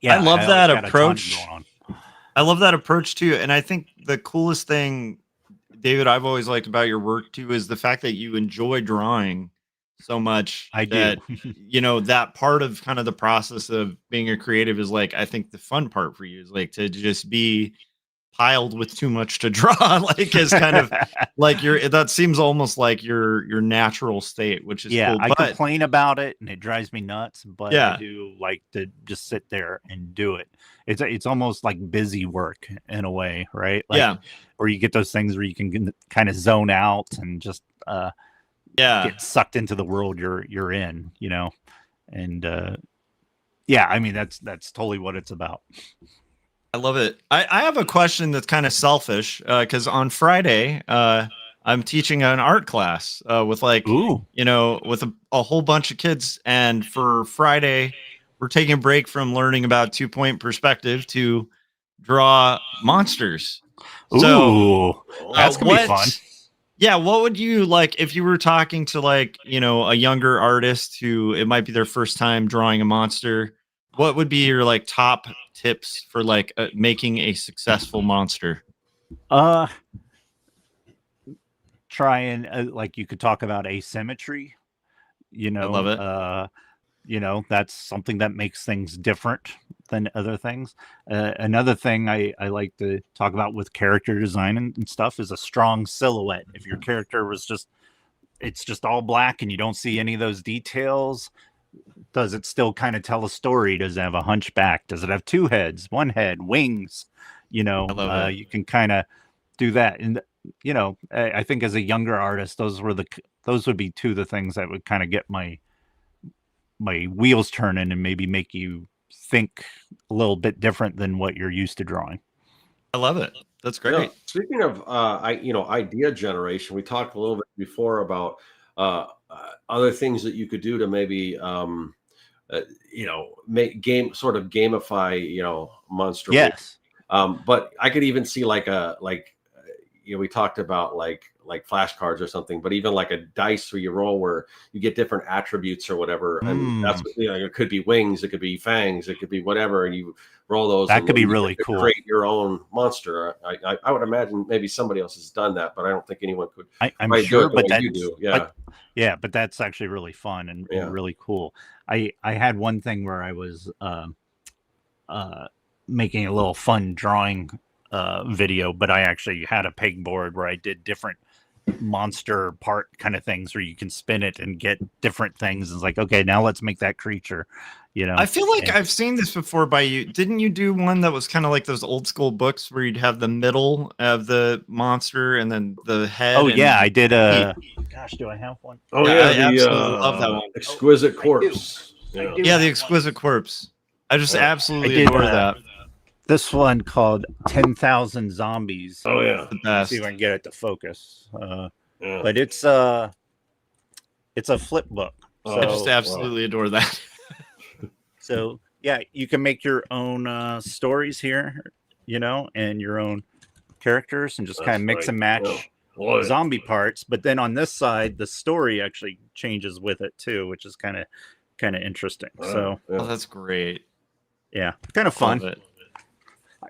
I love that always got a ton approach. going on. I love that approach too. And I think the coolest thing, David, I've always liked about your work too, is the fact that you enjoy drawing so much. I that, do. That part of kind of the process of being a creative is like, I think the fun part for you is like to just be piled with too much to draw, like is kind of like that seems almost like your natural state, which is cool. I complain about it and it drives me nuts, but I do like to just sit there and do it. It's almost like busy work in a way, right? Like, or you get those things where you can kind of zone out and just get sucked into the world you're in, and I mean that's totally what it's about. I love it. I have a question that's kind of selfish because on Friday I'm teaching an art class with with a whole bunch of kids, and for Friday we're taking a break from learning about 2-point perspective to draw monsters. So that's gonna be fun. Yeah, what would you like if you were talking to a younger artist who it might be their first time drawing a monster? What would be your top tips for making a successful monster? Try and you could talk about asymmetry. I love it. That's something that makes things different than other things. Another thing I like to talk about with character design and stuff is a strong silhouette. If your character was it's just all black and you don't see any of those details, does it still kind of tell a story? Does it have a hunchback? Does it have 2 heads, 1 head, wings? You can kind of do that. And, I think as a younger artist, those would be 2 of the things that would kind of get my wheels turning and maybe make you think a little bit different than what you're used to drawing. I love it. That's great. Speaking of, idea generation, we talked a little bit before about other things that you could do to maybe, make gamify, Monster. Yes. But I could even see we talked about like flashcards or something, but even like a dice where you roll where you get different attributes or whatever. And that's what, it could be wings, it could be fangs, it could be whatever. And you roll those. That could be really cool. Create your own monster. I would imagine maybe somebody else has done that, but I don't think anyone could. I'm sure, but you do. Yeah. But that's actually really fun and really cool. I had one thing where I was making a little fun drawing video, but I actually had a pegboard where I did different monster part kind of things where you can spin it and get different things. It's like, okay, now let's make that creature. I feel like I've seen this before by you. Didn't you do one that was kind of like those old school books where you'd have the middle of the monster and then the head? Oh yeah, I did. Gosh, do I have one? Oh yeah, I absolutely love that one. Exquisite Corpse. Yeah, the Exquisite Corpse. I just absolutely adore that. This one called 10,000 Zombies. Oh yeah, the best. See if I can get it to focus. But it's a flip book. So, I just absolutely adore that. So yeah, you can make your own stories here, and your own characters, and just kind of mix and match zombie parts. But then on this side, the story actually changes with it too, which is kind of interesting. So that's great. Yeah, kind of fun.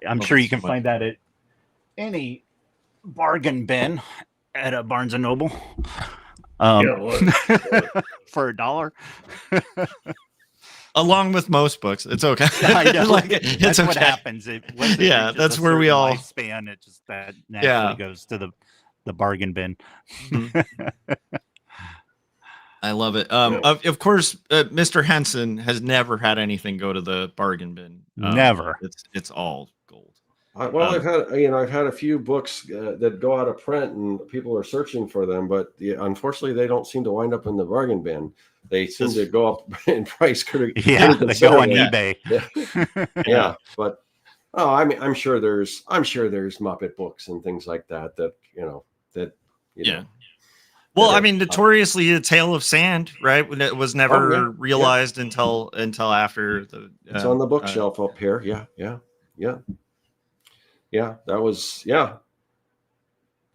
I'm sure you can find that at any bargain bin at a Barnes and Noble for $1. Along with most books, it's okay. I know. It's what happens. That's where we all span. It just that naturally goes to the bargain bin. I love it. Of course, Mr. Henson has never had anything go to the bargain bin. Never. It's all gold. I've had a few books that go out of print and people are searching for them, but unfortunately they don't seem to wind up in the bargain bin. They seem to go up in price. They go on eBay. Yeah, but I'm sure there's Muppet books and things like that you Yeah. know. Well, Yeah. I mean, notoriously a tale of sand, right? When it was never yeah. realized until after the. It's on the bookshelf up here. Yeah. That was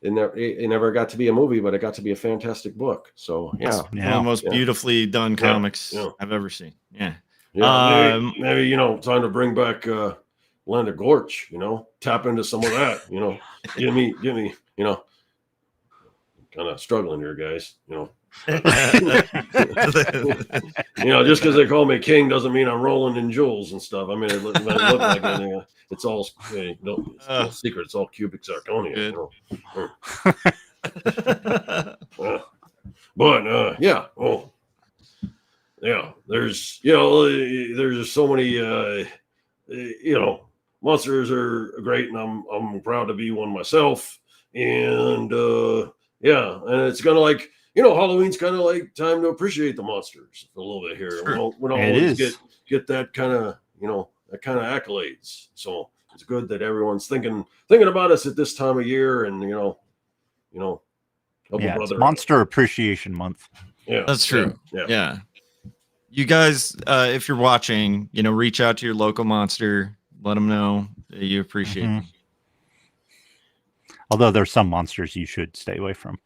It never got to be a movie, but it got to be a fantastic book. So yeah, one of the most beautifully done comics I've ever seen. Yeah. Maybe time to bring back Land of Gorch. Tap into some of that. Give me. Kind of struggling here, guys. Just because they call me king doesn't mean I'm rolling in jewels and stuff. I mean, it look like anything. It's all it's no secret. It's all cubic zirconia. But yeah. Oh, yeah. There's there's so many. Monsters are great, and I'm proud to be one myself. And and it's kind of like. Halloween's kind of like time to appreciate the monsters a little bit here. Sure. We don't always get that kind of accolades. So it's good that everyone's thinking about us at this time of year, and it's Monster Appreciation Month. Yeah, that's true. Yeah. You guys, if you're watching, reach out to your local monster, let them know that you appreciate them. Although there's some monsters you should stay away from.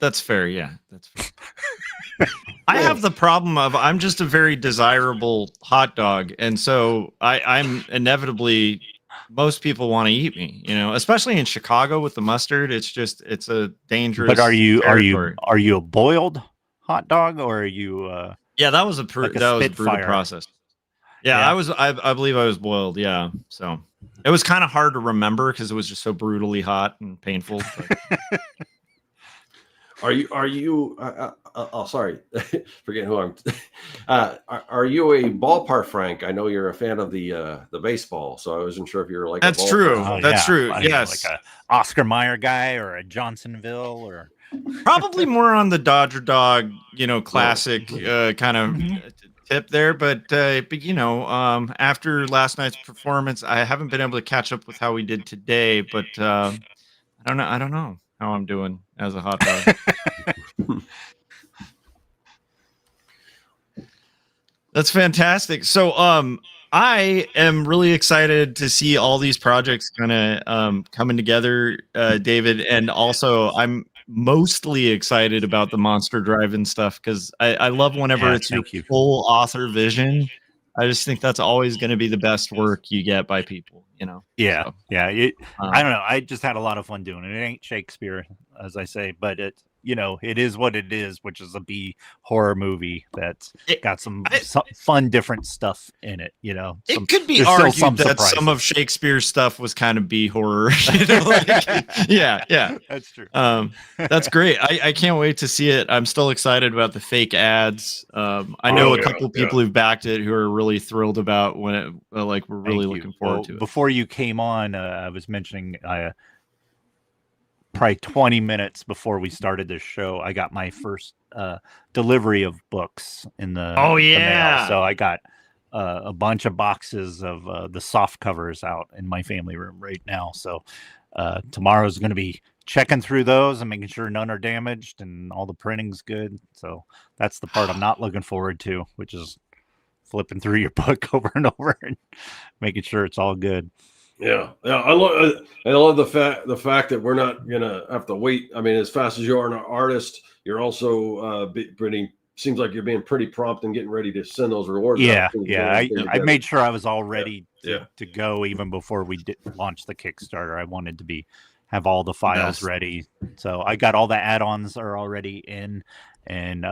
That's fair. Yeah, that's fair. I have the problem of I'm just a very desirable hot dog, and so I'm inevitably most people want to eat me. Especially in Chicago with the mustard. It's a dangerous. But are you territory. A boiled hot dog, or are you? Yeah, that was a brutal process. Yeah, I believe I was boiled. Yeah, so it was kind of hard to remember because it was just so brutally hot and painful. Are you? Sorry, forget who I'm. Are you a ballpark Frank? I know you're a fan of the baseball, so I wasn't sure if you're like. That's true. That's true. Yes, like a Oscar Mayer guy or a Johnsonville or. Probably more on the Dodger dog, classic kind of tip there. But after last night's performance, I haven't been able to catch up with how we did today. But I don't know how I'm doing as a hot dog. That's fantastic. So I am really excited to see all these projects kind of coming together, David, and also I'm mostly excited about the Monster Drive-In stuff because I love whenever it's your full author vision. I just think that's always going to be the best work you get by people, Yeah, so, I don't know. I just had a lot of fun doing it. It ain't Shakespeare, as I say, but it is what it is, which is a B horror movie that's got some fun, different stuff in it. It could be argued that some of Shakespeare's stuff was kind of B horror. Yeah, that's true. That's great. I can't wait to see it. I'm still excited about the fake ads. I know a couple people who've backed it who are really thrilled about when it. We're really looking forward to it. Before you came on, I was mentioning. Probably 20 minutes before we started this show, I got my first delivery of books in the mail. So I got a bunch of boxes of the soft covers out in my family room right now. So tomorrow's going to be checking through those and making sure none are damaged and all the printing's good. So that's the part I'm not looking forward to, which is flipping through your book over and over and making sure it's all good. Yeah. I love the fact that we're not gonna have to wait. I mean, as fast as you are an artist, you're also seems like you're being pretty prompt and getting ready to send those rewards. Yeah. I made sure I was all ready to go even before we launch the Kickstarter. I wanted to have all the files ready. So I got all the add-ons are already in, and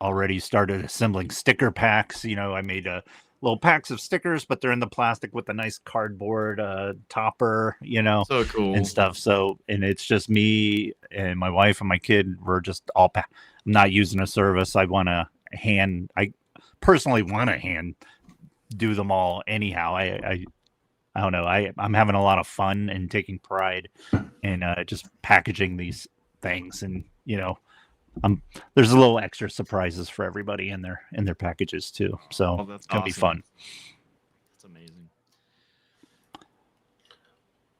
already started assembling sticker packs. I made little packs of stickers, but they're in the plastic with a nice cardboard topper, so cool and stuff. So, and it's just me and my wife and my kid. We're just all I'm not using a service. I personally want to hand do them all anyhow. I don't know. I'm having a lot of fun and taking pride in just packaging these things, and there's a little extra surprises for everybody in their packages too. So it's gonna be fun. That's amazing.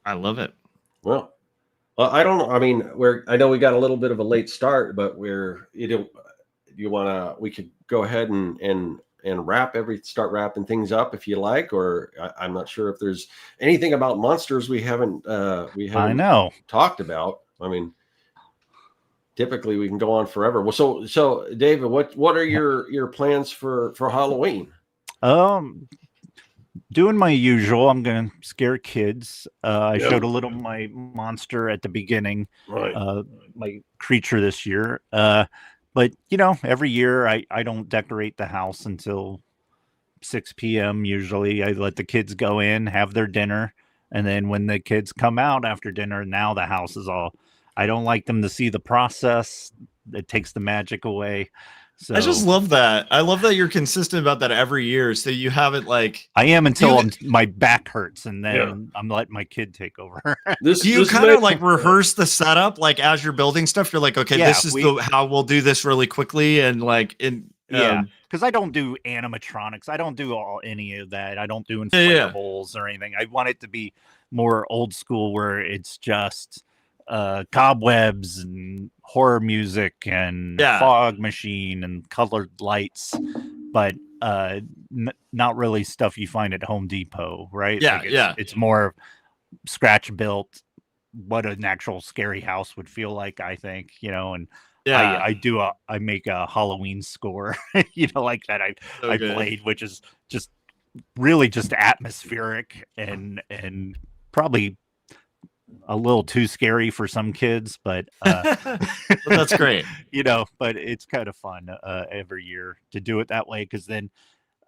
I love it. Well, Well, I don't know. I mean, I know we got a little bit of a late start, but we could go ahead and start wrapping things up if you like, or I'm not sure if there's anything about monsters we haven't I know. talked about. I mean, typically we can go on forever. Well, so David, what are your plans for Halloween? Doing my usual. I'm gonna scare kids. I Yep. showed a little my monster at the beginning, Right. my creature this year. But every year I don't decorate the house until 6 p.m. Usually, I let the kids go in, have their dinner, and then when the kids come out after dinner, now the house is all. I don't like them to see the process. It takes the magic away. So I just love that. I love that you're consistent about that every year. So you have it like I am until my back hurts, and then I'm letting my kid take over. do you kind of like rehearse the setup, like as you're building stuff? You're like, okay, this is how we'll do this really quickly, and like because I don't do animatronics. I don't do any of that. I don't do inflatables or anything. I want it to be more old school, where it's just cobwebs and horror music and fog machine and colored lights, but not really stuff you find at Home Depot, right? It's more scratch built, what an actual scary house would feel like, I think, and I make a Halloween score, like that I played, which is just really just atmospheric and probably a little too scary for some kids, but that's great. But it's kind of fun every year to do it that way, because then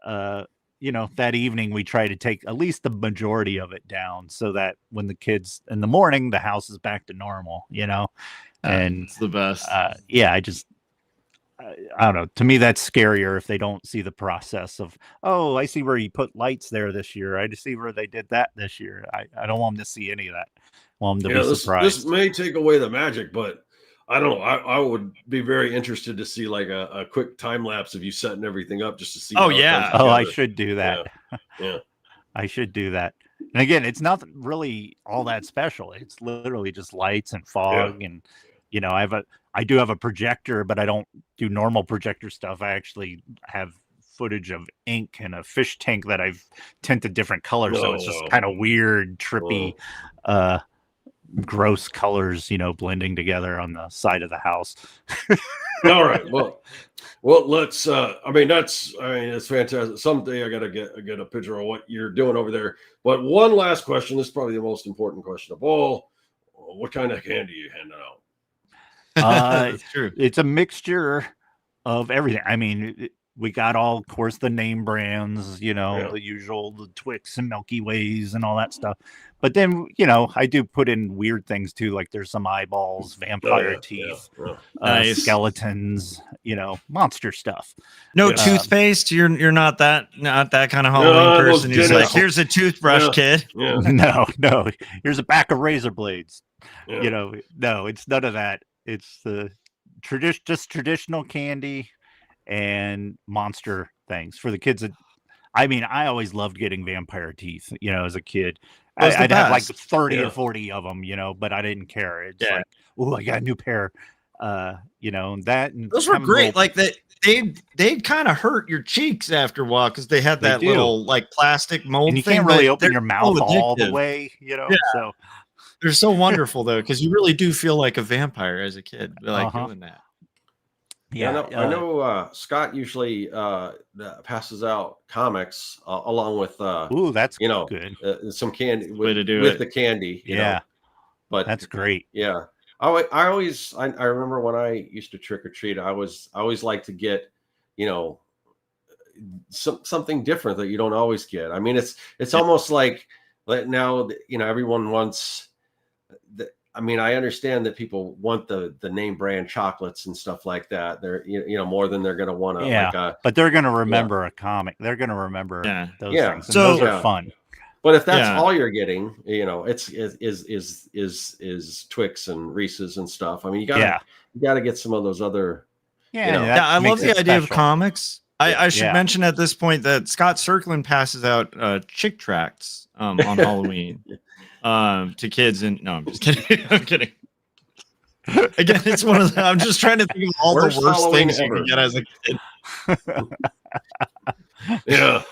that evening we try to take at least the majority of it down, so that when the kids in the morning, the house is back to normal, and it's the best. I don't know. To me, that's scarier if they don't see the process of, oh, I see where you put lights there this year. I just see where they did that this year. I don't want them to see any of that. I want them to be surprised. This may take away the magic, but I don't know. I would be very interested to see like a quick time lapse of you setting everything up just to see. I should do that. Yeah. I should do that. And again, it's not really all that special. It's literally just lights and fog, and I do have a projector, but I don't do normal projector stuff. I actually have footage of ink and a fish tank that I've tinted different colors, so it's just kind of weird, trippy, gross colors, blending together on the side of the house. All right. Well, let's. It's fantastic. Someday I gotta get a picture of what you're doing over there. But one last question. This is probably the most important question of all. What kind of candy are you handing out? That's true. It's a mixture of everything. I mean, we got all, of course, the name brands, the usual, the Twix and Milky Ways and all that stuff. But then, I do put in weird things too. Like there's some eyeballs, vampire teeth, skeletons, monster stuff. No toothpaste. You're not that kind of Halloween person who's like, here's a toothbrush, kid. Yeah. No. Here's a pack of razor blades. No, it's none of that. It's the just traditional candy and monster things for the kids. I always loved getting vampire teeth, as a kid. I'd have like 30 or 40 of them, but I didn't care. It's like, oh, I got a new pair. Those were great. Like they'd kind of hurt your cheeks after a while because they had that little like plastic mold, and you thing, can't really open your mouth all the way, So they're so wonderful though, because you really do feel like a vampire as a kid, like doing that. Yeah, I know Scott usually passes out comics along with that's good. Some candy Way to do with it. the candy. You know? But that's great. Yeah, I remember when I used to trick or treat, I always like to get something different that you don't always get. I mean, it's almost like now everyone wants. I understand that people want the name brand chocolates and stuff like that. They're more than they're going to want to. Yeah, but they're going to remember a comic. They're going to remember those things. And so those are fun. But if that's all you're getting, it's Twix and Reese's and stuff. I mean, you gotta get some of those other. I love the idea of comics. I should mention at this point that Scott Serkland passes out chick tracts on Halloween. to kids. And no, I'm just kidding. I'm kidding. Again, it's one of the, I'm just trying to think of all Worst the worst Halloween things you ever. can get as a kid. Yeah.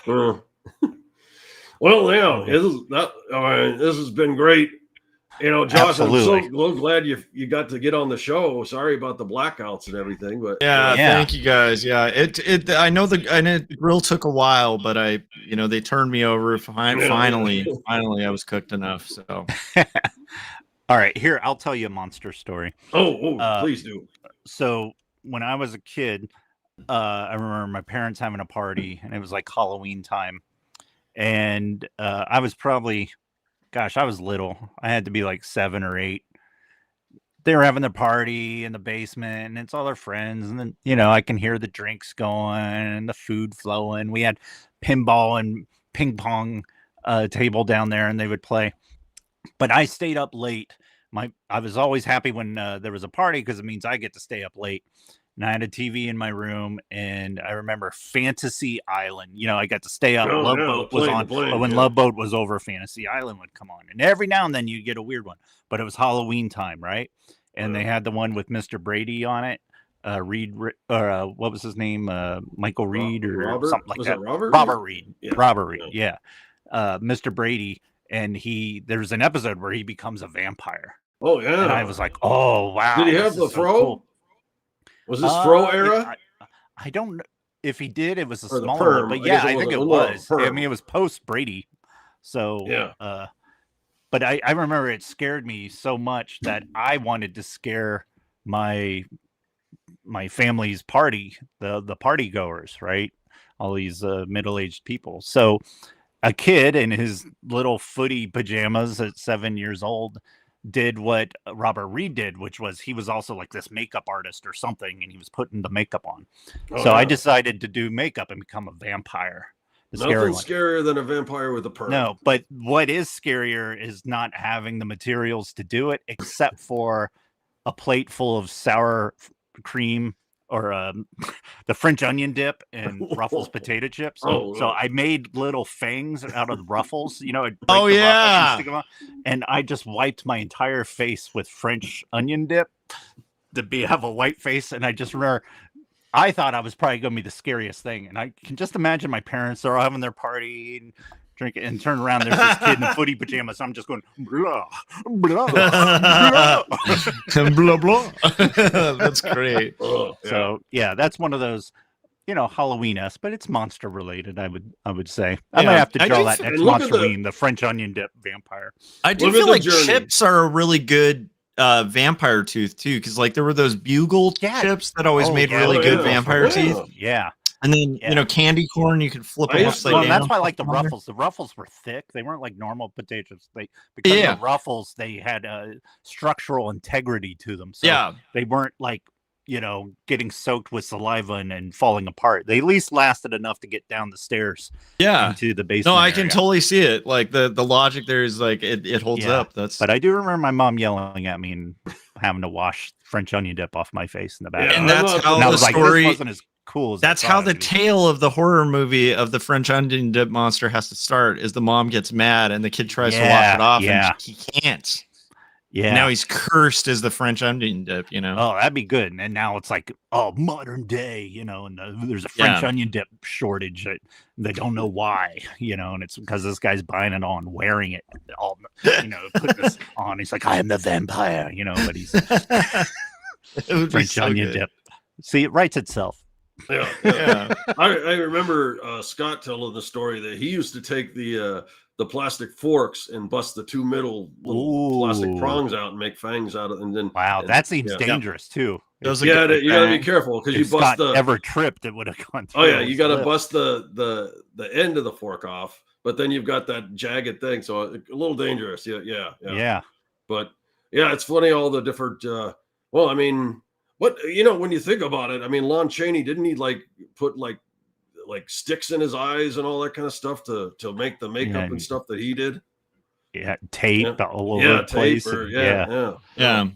Well, yeah, this has been great. You know, Josh, Absolutely. I'm so glad you got to get on the show. Sorry about the blackouts and everything, but Yeah, Yeah. thank you guys. Yeah, I know the grill took a while, but they turned me over. Finally, I was cooked enough. So All right, here, I'll tell you a monster story. Please do. So when I was a kid, I remember my parents having a party, and it was like Halloween time. And I was probably, gosh, I was little. I had to be like 7 or 8. They were having the party in the basement, and it's all their friends. And then, I can hear the drinks going and the food flowing. We had pinball and ping pong table down there, and they would play. But I stayed up late. I was always happy when there was a party because it means I get to stay up late. And I had a TV in my room, and I remember Fantasy Island. I got to stay up. Love Boat was on, but when Love Boat was over, Fantasy Island would come on. And every now and then you'd get a weird one, but it was Halloween time, right? And they had the one with Mr. Brady on it. Reed, or what was his name? Michael Reed or Robert? Something like Was that. it Robert? Robert Reed. Yeah. Robert Reed, yeah. Mr. Brady, and there's an episode where he becomes a vampire. Oh, yeah. And I was like, oh, wow. Did he have the fro? Cool. Was this fro era? I don't know if he did. It was a Or the smaller perm. one, but I yeah, guess it I think was it a was. perm. I mean, it was post Brady. So, Yeah. But I remember it scared me so much that I wanted to scare my family's party, the party goers, right? All these middle-aged people. So a kid in his little footy pajamas at 7 years old did what Robert Reed did, which was he was also like this makeup artist or something, and he was putting the makeup on. I decided to do makeup and become a vampire. Nothing scarier than a vampire with a perm. No, but what is scarier is not having the materials to do it, except for a plate full of sour cream or the French onion dip and Ruffles potato chips. So I made little fangs out of the Ruffles, I'd break the Ruffles and stick them on, and I just wiped my entire face with French onion dip to have a white face. And I just remember, I thought I was probably going to be the scariest thing. And I can just imagine my parents are all having their party and drinking, and turn around, there's this kid in footy pajamas. So I'm just going, blah, blah, blah. Blah, blah. That's great. So yeah, that's one of those, Halloween-esque, but it's monster related. I would say I might have to draw that next Monstroween, the French onion dip vampire. I do feel like chips are a really good vampire tooth too, because like there were those bugle chips that always made really good vampire teeth. Yeah. And then candy corn, you could flip them upside down. That's why I like the Ruffles. The Ruffles were thick; they weren't like normal potatoes. Because of the Ruffles, they had structural integrity to them. So they weren't like getting soaked with saliva and falling apart. They at least lasted enough to get down the stairs. Into the basement. No, I can totally see it. Like the logic there is like it holds up. But I do remember my mom yelling at me and having to wash French onion dip off my face in the back. And that's how the story wasn't as cool as that's how the tale of the horror movie of the French onion dip monster has to start. Is the mom gets mad and the kid tries to wash it off and he can't. Yeah. Now he's cursed as the French onion dip, Oh, that'd be good. And now it's like, modern day, and there's a French onion dip shortage. They don't know why, and it's because this guy's buying it all and wearing it all, put this on. He's like, I am the vampire, but he's French onion dip. See, it writes itself. Yeah. I remember Scott telling the story that he used to take the plastic forks and bust the two middle little plastic prongs out and make fangs out of it. And then that seems dangerous too. You gotta be careful because you bust Scott ever tripped, it would have gone through. Oh yeah, you gotta bust the end of the fork off, but then you've got that jagged thing, so a little dangerous. Yeah. But yeah, it's funny all the different. Well, I mean, what when you think about it, I mean, Lon Chaney, didn't he like put like sticks in his eyes and all that kind of stuff to make the makeup and stuff that he did? Yeah, tape all over the place. Yeah.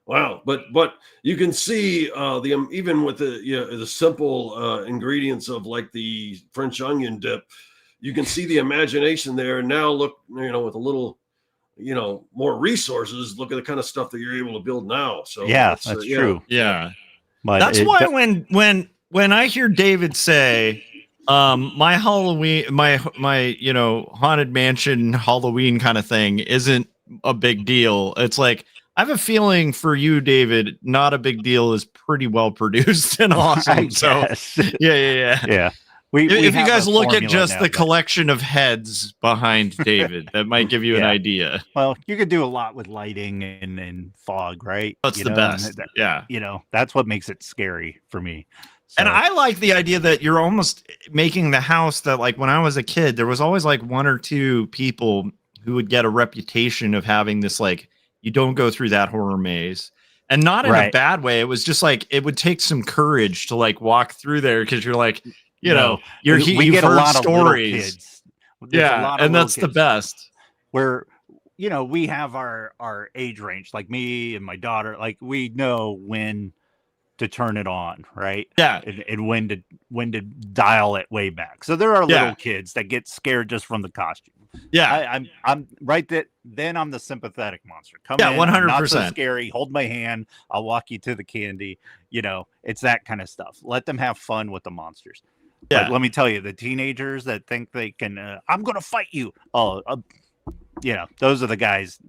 Wow, but you can see even with the simple ingredients of like the French onion dip, you can see the imagination there. And now look, with a little more resources, look at the kind of stuff that you're able to build now. So yeah, that's true. Yeah. But That's why when I hear David say, my Halloween, my haunted mansion Halloween kind of thing isn't a big deal. It's like, I have a feeling for you, David, not a big deal is pretty well produced and awesome. So yeah. If you have guys a look at formula just now, the but- collection of heads behind David, that might give you an Yeah. idea. Well, you could do a lot with lighting and fog, right? That's the best. Yeah. That's what makes it scary for me. And So- I like the idea that you're almost making the house that, like, when I was a kid, there was always like one or two people who would get a reputation of having this, like, you don't go through that horror maze. And not in a bad way. It was just like, it would take some courage to like walk through there, because you're like, we you've get a heard lot of little stories. kids. There's a lot of And little that's the kids best. where we have our age range, like me and my daughter, like we know when to turn it on, right? Yeah. And when to dial it way back. So there are little kids that get scared just from the costume. Yeah. I'm right then I'm the sympathetic monster. Come Yeah, in, I'm not 100%. so scary. Hold my hand. I'll walk you to the candy. It's that kind of stuff. Let them have fun with the monsters. Yeah. But let me tell you, the teenagers that think they can, I'm going to fight you. Oh, those are the guys.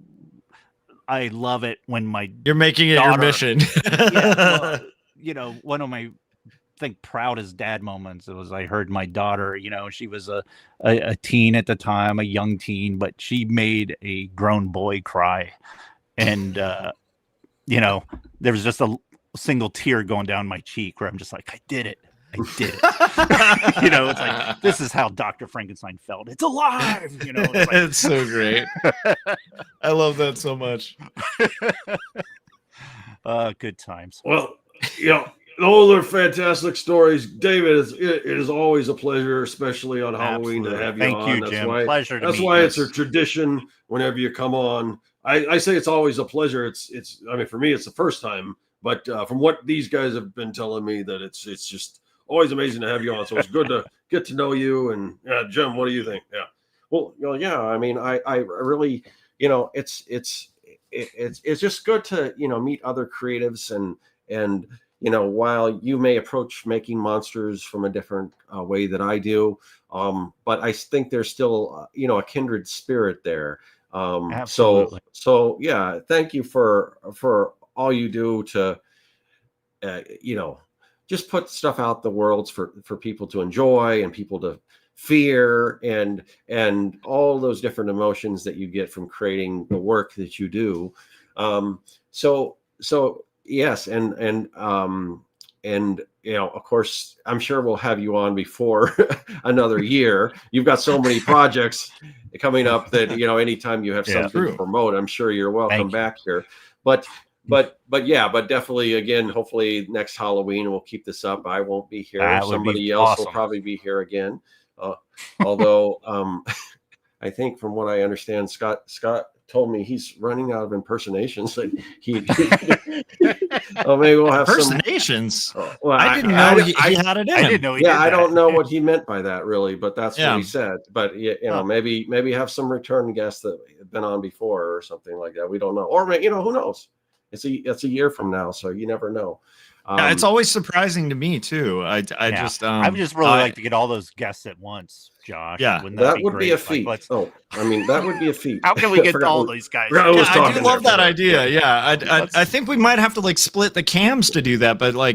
I love it when my You're making it your daughter- mission. one of my proudest dad moments was I heard my daughter, she was a teen at the time, a young teen, but she made a grown boy cry. And, there was just a single tear going down my cheek where I'm just like, I did it. It's like, this is how Dr. Frankenstein felt. It's alive. It's so great. I love that so much. Good times. Well, those are fantastic stories, David. It is always a pleasure, especially on Halloween, to have you on. Thank you, Jim. Pleasure to That's meet why you. it's a tradition whenever you come on. I say it's always a pleasure. It's for me, it's the first time, but from what these guys have been telling me, that it's just always amazing to have you on. So it's good to get to know you. And Jim, what do you think? Yeah. Well, yeah. I mean, I really, it's just good to meet other creatives and while you may approach making monsters from a different way that I do, but I think there's still a kindred spirit there. Absolutely. So yeah, thank you for all you do to just put stuff out the world for people to enjoy and people to fear and all those different emotions that you get from creating the work that you do. So yes, and of course, I'm sure we'll have you on before another year. You've got so many projects coming up that anytime you have something to promote, I'm sure you're welcome back here. But definitely, again, hopefully next Halloween we'll keep this up. I won't be here. Somebody else will probably be here again. Although I think from what I understand, Scott told me he's running out of impersonations. Like maybe we'll have impersonations. Well, I didn't know he had it in him. I didn't know he did I that. don't know what he meant by that really, but that's what he said. But maybe have some return guests that have been on before or something like that. We don't know, or who knows? It's a year from now, so you never know. It's always surprising to me too. I would just really like to get all those guests at once, Josh. Yeah, that would be a feat. That would be a feat. How can we get all these guys? I do love that idea. Yeah, I think we might have to split the cams to do that, but I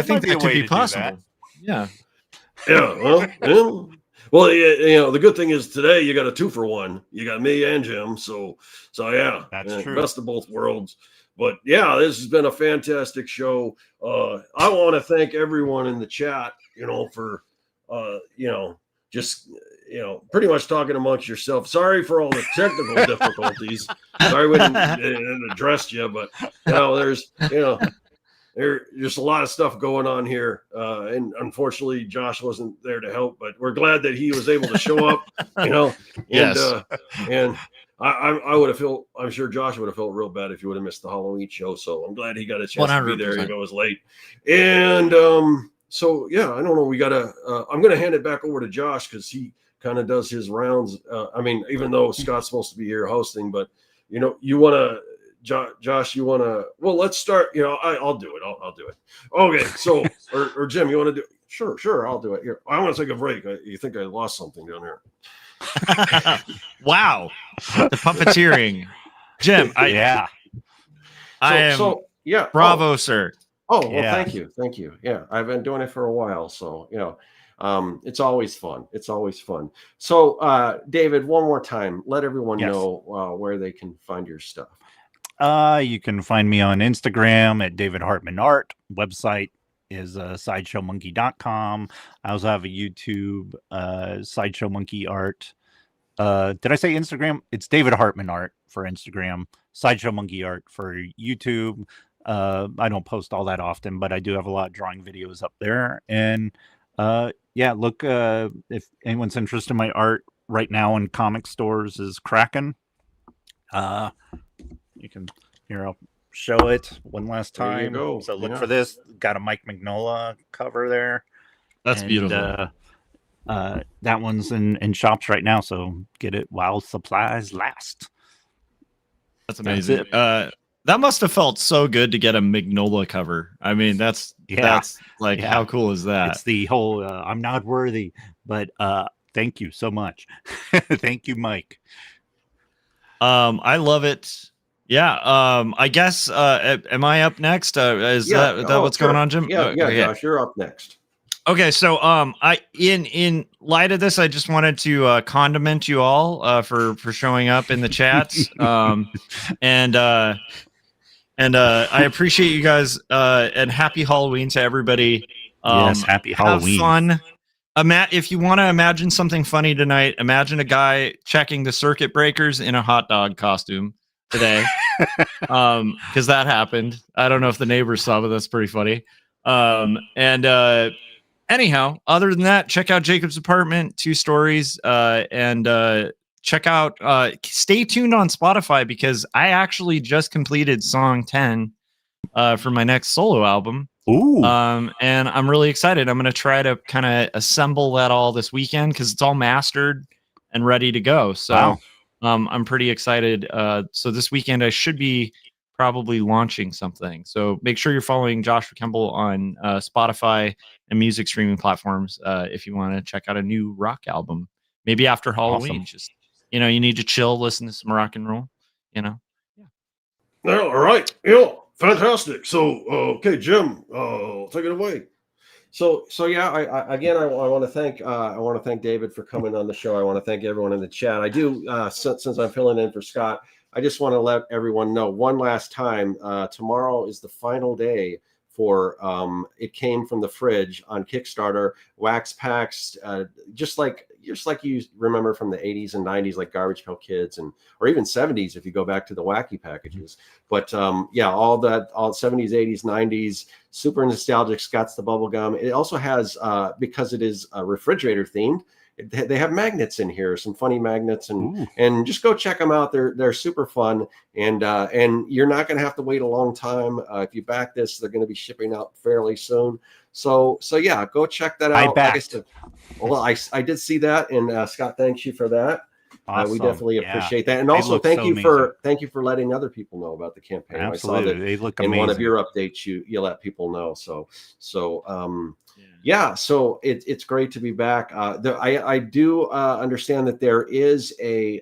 think that could be possible. Yeah. Well, the good thing is today you got a 2-for-1. You got me and Jim, so yeah, that's true. Best of both worlds. But yeah, this has been a fantastic show. I want to thank everyone in the chat, for just pretty much talking amongst yourself. Sorry for all the technical difficulties. Sorry we didn't address you, but there's just a lot of stuff going on here, and unfortunately Josh wasn't there to help, but we're glad that he was able to show up. Yes. And I would have felt, I'm sure Josh would have felt real bad if he would have missed the Halloween show. So I'm glad he got a chance 100%. to be there even though it was late. And so yeah, I don't know. We gotta. I'm gonna hand it back over to Josh because he kind of does his rounds. I mean, even though Scott's supposed to be here hosting, but you want to, Josh, you want to? Well, let's start. I'll do it. I'll do it. Okay, so or Jim, you want to do? Sure, I'll do it. Here, I want to take a break. You think I lost something down here? Wow, the puppeteering, Jim. Yeah. Bravo, sir. Oh, well, Yeah. thank you. Yeah, I've been doing it for a while, so it's always fun. So, David, one more time, let everyone Yes. know where they can find your stuff. You can find me on Instagram at David Hartman Art. Website is sideshowmonkey.com. I also have a YouTube, Sideshow Monkey Art. Did I say Instagram? It's David Hartman Art for Instagram, Sideshow Monkey Art for YouTube. I don't post all that often, but I do have a lot of drawing videos up there. And look, if anyone's interested in my art right now in comic stores is Kraken. You can, I'll show it one last There you time. go. So look Yeah. for this. Got a Mike Mignola cover there. That's And, beautiful. that one's in shops right now, so get it while supplies last. That's amazing. That must have felt so good to get a Mignola cover. I mean, that's like, Yeah. how cool is that? It's the whole I'm not worthy, but thank you so much. Thank you, Mike. I love it. Yeah. I guess am I up next? Is that what's sure. going on, Jim? Yeah, Okay. Josh, you're up next. Okay, so I in light of this, I just wanted to condiment you all for showing up in the chats, and I appreciate you guys, and happy Halloween to everybody. Yes, happy Halloween. Have fun. If you want to imagine something funny tonight, imagine a guy checking the circuit breakers in a hot dog costume today, because that happened. I don't know if the neighbors saw, but that's pretty funny. Anyhow, other than that, check out Jacob's Apartment, 2 stories, and check out, stay tuned on Spotify, because I actually just completed song 10 for my next solo album. Ooh. And I'm really excited. I'm going to try to kind of assemble that all this weekend, because it's all mastered and ready to go. So Wow. I'm pretty excited. So this weekend I should be probably launching something. So make sure you're following Joshua Kemble on Spotify and music streaming platforms if you want to check out a new rock album. Maybe after Halloween. Awesome. Just, you need to chill, listen to some rock and roll. Yeah. All right. Yeah, fantastic. So, okay, Jim, take it away. So yeah, I want to thank David for coming on the show. I want to thank everyone in the chat. I do, since I'm filling in for Scott, I just want to let everyone know one last time. Tomorrow is the final day for It Came from the Fridge on Kickstarter. Wax packs, just like you remember from the 80s and 90s, like Garbage Pail Kids, or even 70s if you go back to the wacky packages. But all 70s, 80s, 90s, super nostalgic. Scott's the bubble gum. It also has, because it is refrigerator themed, they have magnets in here, some funny magnets, and just go check them out. They're super fun, and you're not going to have to wait a long time. If you back this, they're going to be shipping out fairly soon. So yeah, go check that out. I did see that, and Scott, thanks you for that. Awesome. We definitely appreciate that, and They also look thank so you amazing. thank you for letting other people know about the campaign. Absolutely. I saw that They look in amazing. one of your updates. You let people know. So it's great to be back. I do understand that there is a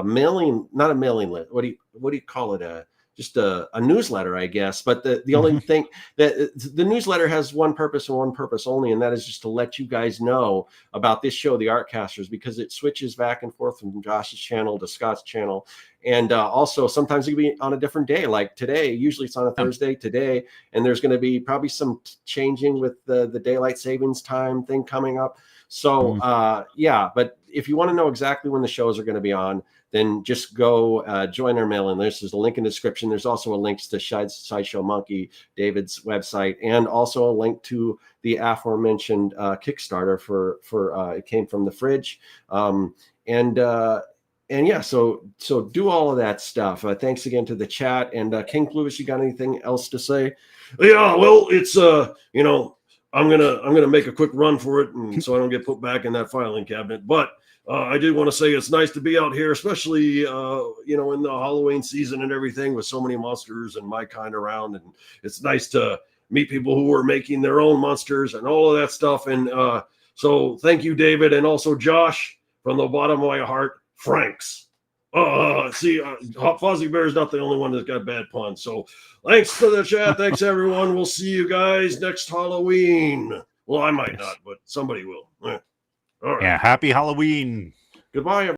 mailing, not a mailing list. What do you call it? Just a newsletter, I guess. But the only thing that the newsletter has one purpose and one purpose only, and that is just to let you guys know about this show, the Artcasters, because it switches back and forth from Josh's channel to Scott's channel. And also sometimes it can be on a different day, like today. Usually it's on a Thursday today, and there's going to be probably some changing with the daylight savings time thing coming up. So but if you want to know exactly when the shows are going to be on, then just go join our mailing list. There's a link in the description. There's also a link to Sideshow Monkey, David's website, and also a link to the aforementioned Kickstarter for It Came from the Fridge. So do all of that stuff. Thanks again to the chat. And King Lewis, you got anything else to say? Yeah, well, it's I'm gonna make a quick run for it, and so I don't get put back in that filing cabinet. But I did want to say it's nice to be out here, especially in the Halloween season and everything, with so many monsters and my kind around, and it's nice to meet people who are making their own monsters and all of that stuff. And so thank you, David, and also Josh, from the bottom of my heart. Franks. Fozzie Bear is not the only one that's got bad puns. So thanks for the chat. Thanks, everyone. We'll see you guys next Halloween. Well, I might not, but somebody will. All right. Yeah, happy Halloween. Goodbye,